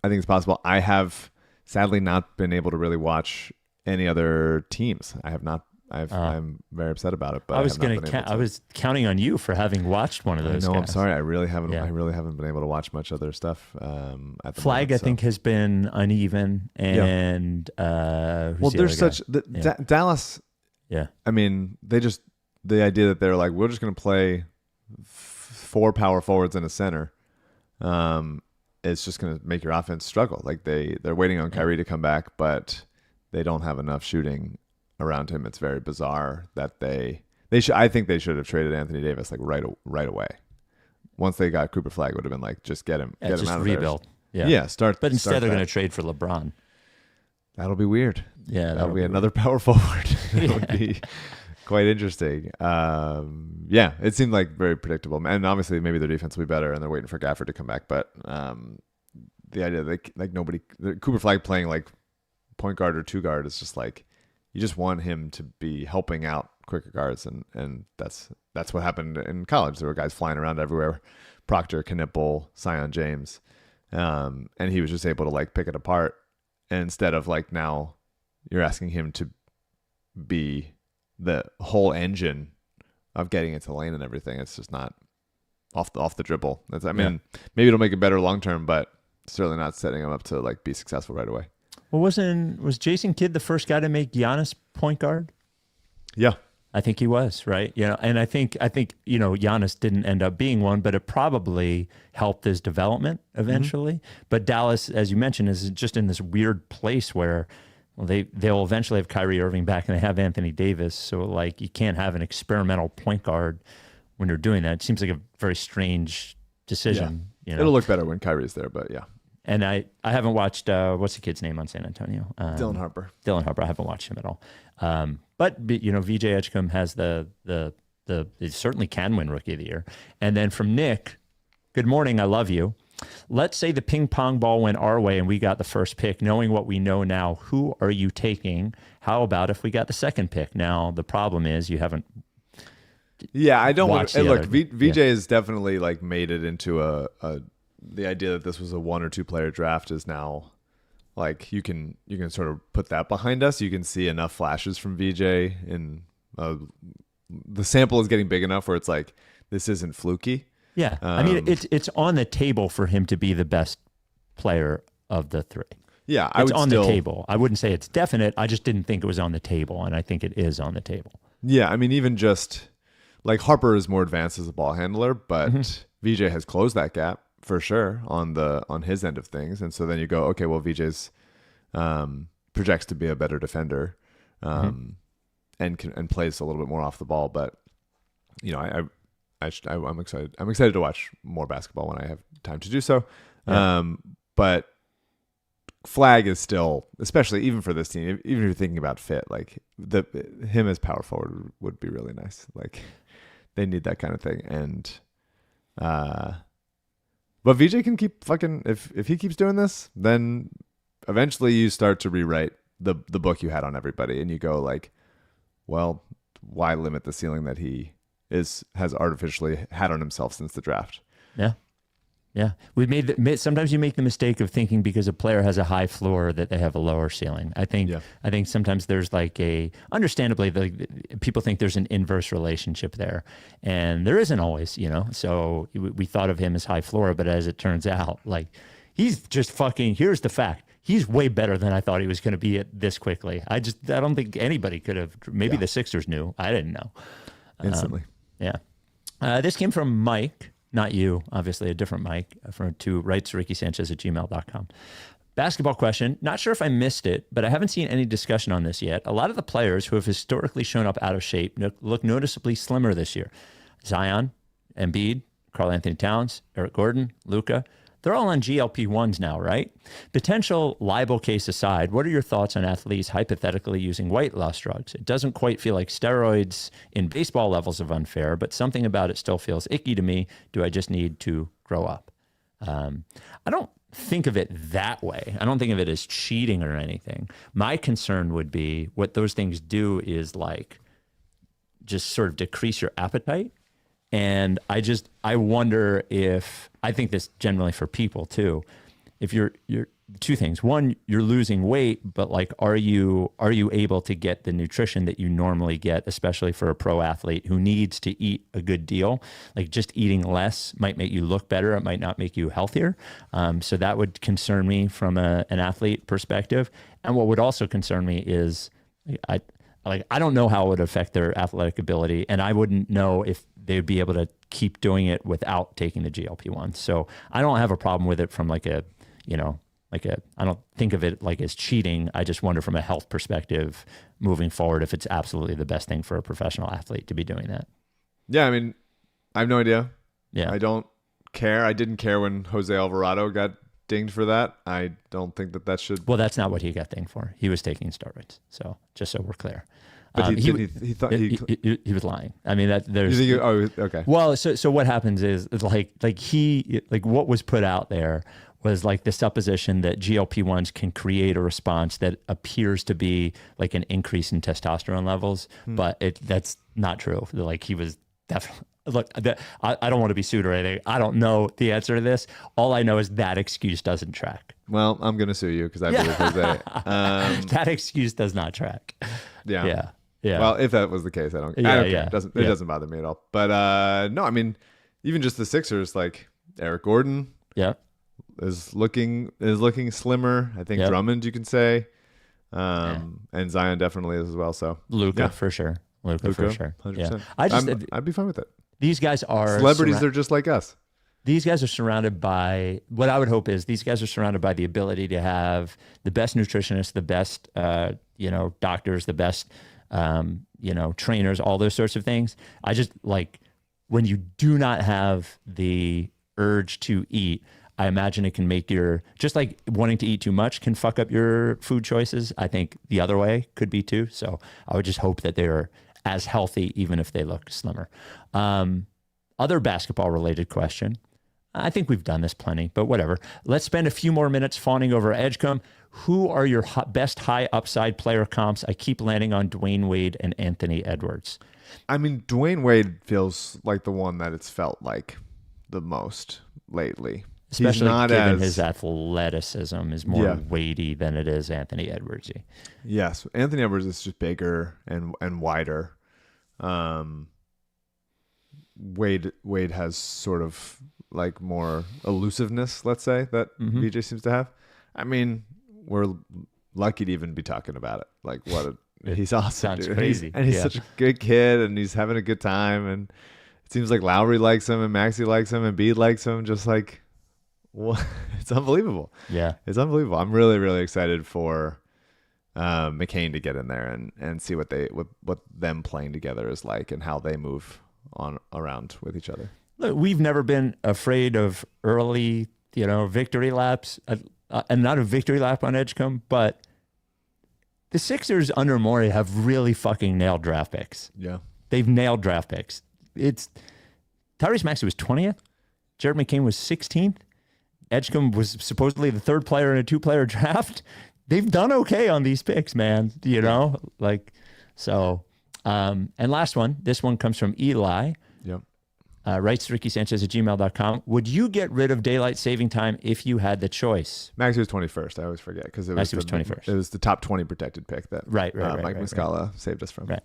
Speaker 1: think it's possible. I have sadly not been able to really watch any other teams. I have not. I'm very upset about it. But
Speaker 2: I was counting on you for having watched one of those.
Speaker 1: I'm sorry. I really haven't. Yeah. I really haven't been able to watch much other stuff. At the
Speaker 2: Flag,
Speaker 1: moment,
Speaker 2: I think, has been uneven, and
Speaker 1: there's such Dallas.
Speaker 2: Yeah,
Speaker 1: I mean, the idea that they're like, we're just going to play 4 power forwards and a center. It's just going to make your offense struggle. Like they're waiting on Kyrie to come back, but they don't have enough shooting around him. It's very bizarre that they should. I think they should have traded Anthony Davis like right away. Once they got Cooper Flag, would have been like, just get him, get him out of
Speaker 2: rebuild.
Speaker 1: There.
Speaker 2: Yeah,
Speaker 1: start.
Speaker 2: But instead, they're
Speaker 1: going
Speaker 2: to trade for LeBron.
Speaker 1: That'll be weird.
Speaker 2: Yeah,
Speaker 1: that'll be another power forward. It would be quite interesting. It seemed like very predictable, and obviously maybe their defense will be better, and they're waiting for Gafford to come back. But the idea that Cooper Flag playing like point guard or 2 guard is just like, you just want him to be helping out quicker guards, and that's what happened in college. There were guys flying around everywhere, Proctor, Knipple, Sion James, and he was just able to like pick it apart. And instead of like, now you're asking him to be the whole engine of getting into the lane and everything. It's just not off the dribble. Maybe it'll make it better long term, but certainly not setting him up to like be successful right away.
Speaker 2: Well, was Jason Kidd the first guy to make Giannis point guard?
Speaker 1: Yeah,
Speaker 2: I think he was, right. And I think Giannis didn't end up being one, but it probably helped his development eventually. Mm-hmm. But Dallas, as you mentioned, is just in this weird place where they'll eventually have Kyrie Irving back, and they have Anthony Davis. So like, you can't have an experimental point guard when you're doing that. It seems like a very strange decision.
Speaker 1: Yeah. It'll look better when Kyrie's there, but yeah.
Speaker 2: And I haven't watched, what's the kid's name on San Antonio?
Speaker 1: Dylan Harper.
Speaker 2: Dylan Harper. I haven't watched him at all. But VJ Edgecombe has it certainly can win Rookie of the Year. And then from Nick, good morning, I love you. Let's say the ping pong ball went our way and we got the first pick. Knowing what we know now, who are you taking? How about if we got the second pick? Now, the problem is you haven't.
Speaker 1: Yeah, I don't want
Speaker 2: watched
Speaker 1: to.
Speaker 2: the
Speaker 1: Look,
Speaker 2: other-
Speaker 1: VJ has definitely like made it into the idea that this was a 1 or 2 player draft is now like you can sort of put that behind us. You can see enough flashes from VJ and the sample is getting big enough where it's like this isn't fluky.
Speaker 2: Yeah, I mean, it's on the table for him to be the best player of the 3.
Speaker 1: Yeah,
Speaker 2: It's on the table. I wouldn't say it's definite. I just didn't think it was on the table, and I think it is on the table.
Speaker 1: Yeah, I mean, even just like Harper is more advanced as a ball handler, but VJ has closed that gap for sure on his end of things, and so then you go, okay, well, VJ's projects to be a better defender, and plays a little bit more off the ball, but you know, I'm excited. I'm excited to watch more basketball when I have time to do so.
Speaker 2: Yeah.
Speaker 1: But Flag is still, especially even for this team, even if you're thinking about fit, like him as power forward would be really nice. Like they need that kind of thing. And but VJ can keep fucking if he keeps doing this, then eventually you start to rewrite the book you had on everybody, and you go like, well, why limit the ceiling that he has artificially had on himself since the draft?
Speaker 2: Yeah. Sometimes you make the mistake of thinking because a player has a high floor that they have a lower ceiling. I think sometimes there's like understandably, people think there's an inverse relationship there, and there isn't always, you know. So we thought of him as high floor, but as it turns out, like he's just fucking. Here's the fact: he's way better than I thought he was going to be at this quickly. I don't think anybody could have. Maybe the Sixers knew. I didn't know.
Speaker 1: Instantly.
Speaker 2: Yeah. This came from Mike. Not you, obviously, a different Mike, to writesRickySanchez@gmail.com. Basketball question. Not sure if I missed it, but I haven't seen any discussion on this yet. A lot of the players who have historically shown up out of shape look noticeably slimmer this year. Zion, Embiid, Karl Anthony Towns, Eric Gordon, Luka. They're all on GLP-1s now, right? Potential libel case aside, what are your thoughts on athletes hypothetically using weight loss drugs? It doesn't quite feel like steroids in baseball levels of unfair, but something about it still feels icky to me. Do I just need to grow up? I don't think of it that way. I don't think of it as cheating or anything. My concern would be what those things do is like just sort of decrease your appetite. And I wonder if, I think this generally for people too, if you're 2 things. One, you're losing weight, but like, are you able to get the nutrition that you normally get, especially for a pro athlete who needs to eat a good deal? Like just eating less might make you look better. It might not make you healthier. So that would concern me from an athlete perspective. And what would also concern me is I don't know how it would affect their athletic ability, and I wouldn't know if they'd be able to keep doing it without taking the GLP-1. So I don't have a problem with it from I don't think of it like as cheating. I just wonder from a health perspective moving forward if it's absolutely the best thing for a professional athlete to be doing that.
Speaker 1: Yeah, I mean, I have no idea.
Speaker 2: Yeah.
Speaker 1: I don't care. I didn't care when Jose Alvarado got dinged for that. I don't think that should.
Speaker 2: Well, that's not what he got dinged for. He was taking steroids. So just so we're clear.
Speaker 1: But he thought
Speaker 2: he was lying. I mean, there's.
Speaker 1: You think okay.
Speaker 2: Well, so what happens is like what was put out there was like the supposition that GLP-1s can create a response that appears to be like an increase in testosterone levels, but that's not true. Like he was definitely. Look, I don't want to be sued or anything. I don't know the answer to this. All I know is that excuse doesn't track.
Speaker 1: Well, I'm going to sue you because I believe Jose.
Speaker 2: That excuse does not track.
Speaker 1: Yeah.
Speaker 2: Yeah.
Speaker 1: Well, if that was the case, I don't care. It doesn't bother me at all. But no, I mean, even just the Sixers, like Eric Gordon, is looking slimmer. I think Drummond, you can say, and Zion definitely is as well. So
Speaker 2: Luka for sure. Luka for sure.
Speaker 1: 100%.
Speaker 2: Yeah.
Speaker 1: I'd be fine with it.
Speaker 2: These guys are
Speaker 1: celebrities. They're just like us.
Speaker 2: These guys are surrounded by what I would hope is these guys are surrounded by the ability to have the best nutritionists, the best doctors, the best trainers, all those sorts of things. I just like when you do not have the urge to eat, I imagine it can make just like wanting to eat too much can fuck up your food choices. I think the other way could be too. So I would just hope that they're as healthy, even if they look slimmer. Other basketball related question. I think we've done this plenty, but whatever. Let's spend a few more minutes fawning over Edgecombe. Who are your best high upside player comps? I keep landing on Dwayne Wade and Anthony Edwards.
Speaker 1: I mean, Dwayne Wade feels like the one that it's felt like the most lately.
Speaker 2: Especially given his athleticism is more weighty than it is Anthony Edwardsy.
Speaker 1: Yes, Anthony Edwards is just bigger and wider. Wade has sort of like more elusiveness, let's say, that VJ seems to have. I mean, we're lucky to even be talking about it. Like, he's awesome.
Speaker 2: Sounds
Speaker 1: dude.
Speaker 2: crazy.
Speaker 1: He's such a good kid, and he's having a good time. And it seems like Lowry likes him, and Maxey likes him, and Embiid likes him. Just like, well, it's unbelievable.
Speaker 2: Yeah,
Speaker 1: it's unbelievable. I'm really, really excited for McCain to get in there and see what them playing together is like, and how they move on around with each other.
Speaker 2: Look, we've never been afraid of early, victory laps, and not a victory lap on Edgecombe, but the Sixers under Morey have really fucking nailed draft picks.
Speaker 1: Yeah.
Speaker 2: They've nailed draft picks. Tyrese Maxey was 20th. Jared McCain was 16th. Edgecombe was supposedly the third player in a 2-player draft. They've done okay on these picks, man. And last one, this one comes from Eli.
Speaker 1: Yep.
Speaker 2: Writes Ricky Sanchez at gmail.com. Would you get rid of daylight saving time if you had the choice?
Speaker 1: Maxey was 21st. I always forget because it was
Speaker 2: 21st.
Speaker 1: It was the top 20 protected pick that
Speaker 2: Mike
Speaker 1: Muscala saved us from.
Speaker 2: Right.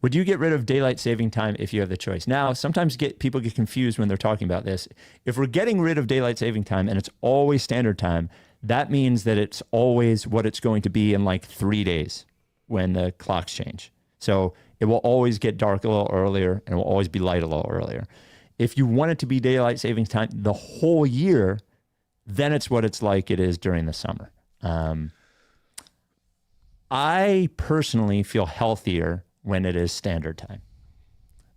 Speaker 2: Would you get rid of daylight saving time if you have the choice? Now, sometimes people get confused when they're talking about this. If we're getting rid of daylight saving time and it's always standard time, that means that it's always what it's going to be in like 3 days when the clocks change. So it will always get dark a little earlier and it will always be light a little earlier. If you want it to be daylight savings time the whole year, then it's what it's like it is during the summer. I personally feel healthier when it is standard time.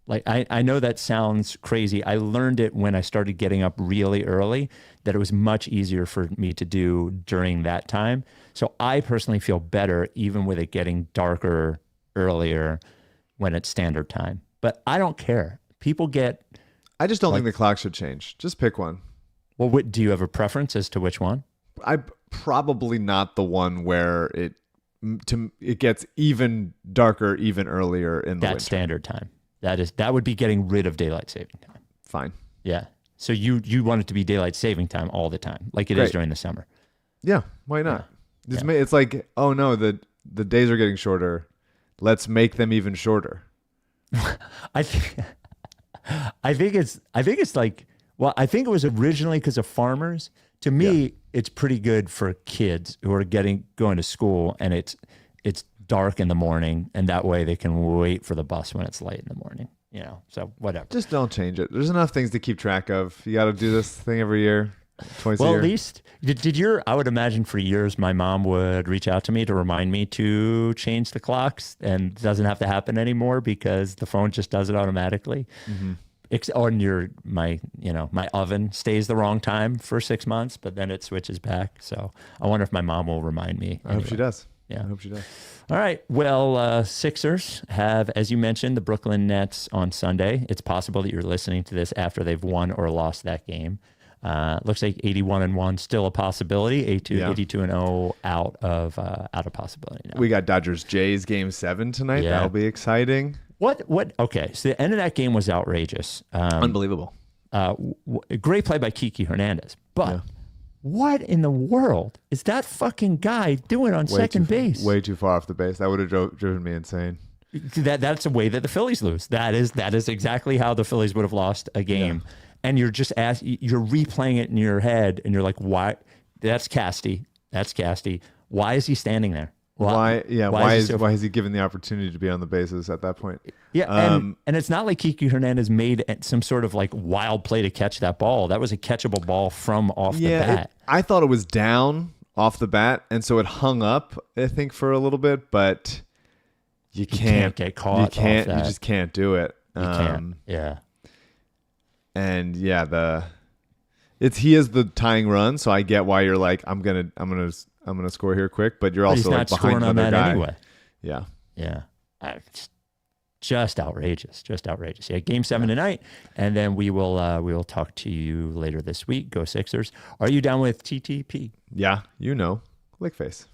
Speaker 2: Like, I know that sounds crazy. I learned it when I started getting up really early, that it was much easier for me to do during that time. So I personally feel better even with it getting darker earlier when it's standard time. But I don't care.
Speaker 1: I just don't think the clock should change. Just pick one.
Speaker 2: Well, do you have a preference as to which one?
Speaker 1: I probably not the one where it gets even darker, even earlier in the winter.
Speaker 2: That's standard time. That would be getting rid of daylight saving time.
Speaker 1: Fine.
Speaker 2: Yeah. So you want it to be daylight saving time all the time, like it is during the summer.
Speaker 1: Yeah. Why not? Yeah. It's like, oh no, the days are getting shorter. Let's make them even shorter.
Speaker 2: I think it's like, well, I think it was originally because of farmers. To me, it's pretty good for kids who are going to school, and it's dark in the morning, and that way they can wait for the bus when it's late in the morning. So whatever.
Speaker 1: Just don't change it. There's enough things to keep track of. You got to do this thing every year. Twice a year.
Speaker 2: At least I would imagine for years my mom would reach out to me to remind me to change the clocks, and it doesn't have to happen anymore because the phone just does it automatically. Mm-hmm. My oven stays the wrong time for 6 months, but then it switches back. So I wonder if my mom will remind me.
Speaker 1: I hope she does.
Speaker 2: Yeah.
Speaker 1: I hope she does.
Speaker 2: All right. Well, Sixers have, as you mentioned, the Brooklyn Nets on Sunday. It's possible that you're listening to this after they've won or lost that game. Looks like 81-1 still a possibility. 82-0 out of possibility now.
Speaker 1: We got Dodgers Jays game 7 tonight.
Speaker 2: Yeah.
Speaker 1: That'll be exciting.
Speaker 2: What? Okay. So the end of that game was outrageous.
Speaker 1: Unbelievable.
Speaker 2: Great play by Kiki Hernandez. But what in the world is that fucking guy doing on second base?
Speaker 1: Way too far off the base. That would have driven me insane.
Speaker 2: That's a way that the Phillies lose. That is exactly how the Phillies would have lost a game. Yeah. And you're just you're replaying it in your head, and you're like, "Why? That's Casty. That's Casty. Why is he standing there?
Speaker 1: Why is he given the opportunity to be on the bases at that point?"
Speaker 2: Yeah, and it's not like Kiki Hernandez made some sort of like wild play to catch that ball. That was a catchable ball from off the bat.
Speaker 1: I thought it was down off the bat, and so it hung up, I think, for a little bit, but you can't
Speaker 2: get caught. You can't.
Speaker 1: You just can't do it.
Speaker 2: You can't. Yeah.
Speaker 1: And He is the tying run, so I get why you're like, I'm gonna score here quick, but you're
Speaker 2: But
Speaker 1: also
Speaker 2: he's
Speaker 1: like
Speaker 2: not
Speaker 1: behind
Speaker 2: scoring on
Speaker 1: another
Speaker 2: that
Speaker 1: guy.
Speaker 2: anyway.
Speaker 1: Yeah.
Speaker 2: Yeah. It's just outrageous. Just outrageous. Yeah, game 7 tonight, and then we will talk to you later this week. Go Sixers. Are you down with TTP?
Speaker 1: Yeah, lick face.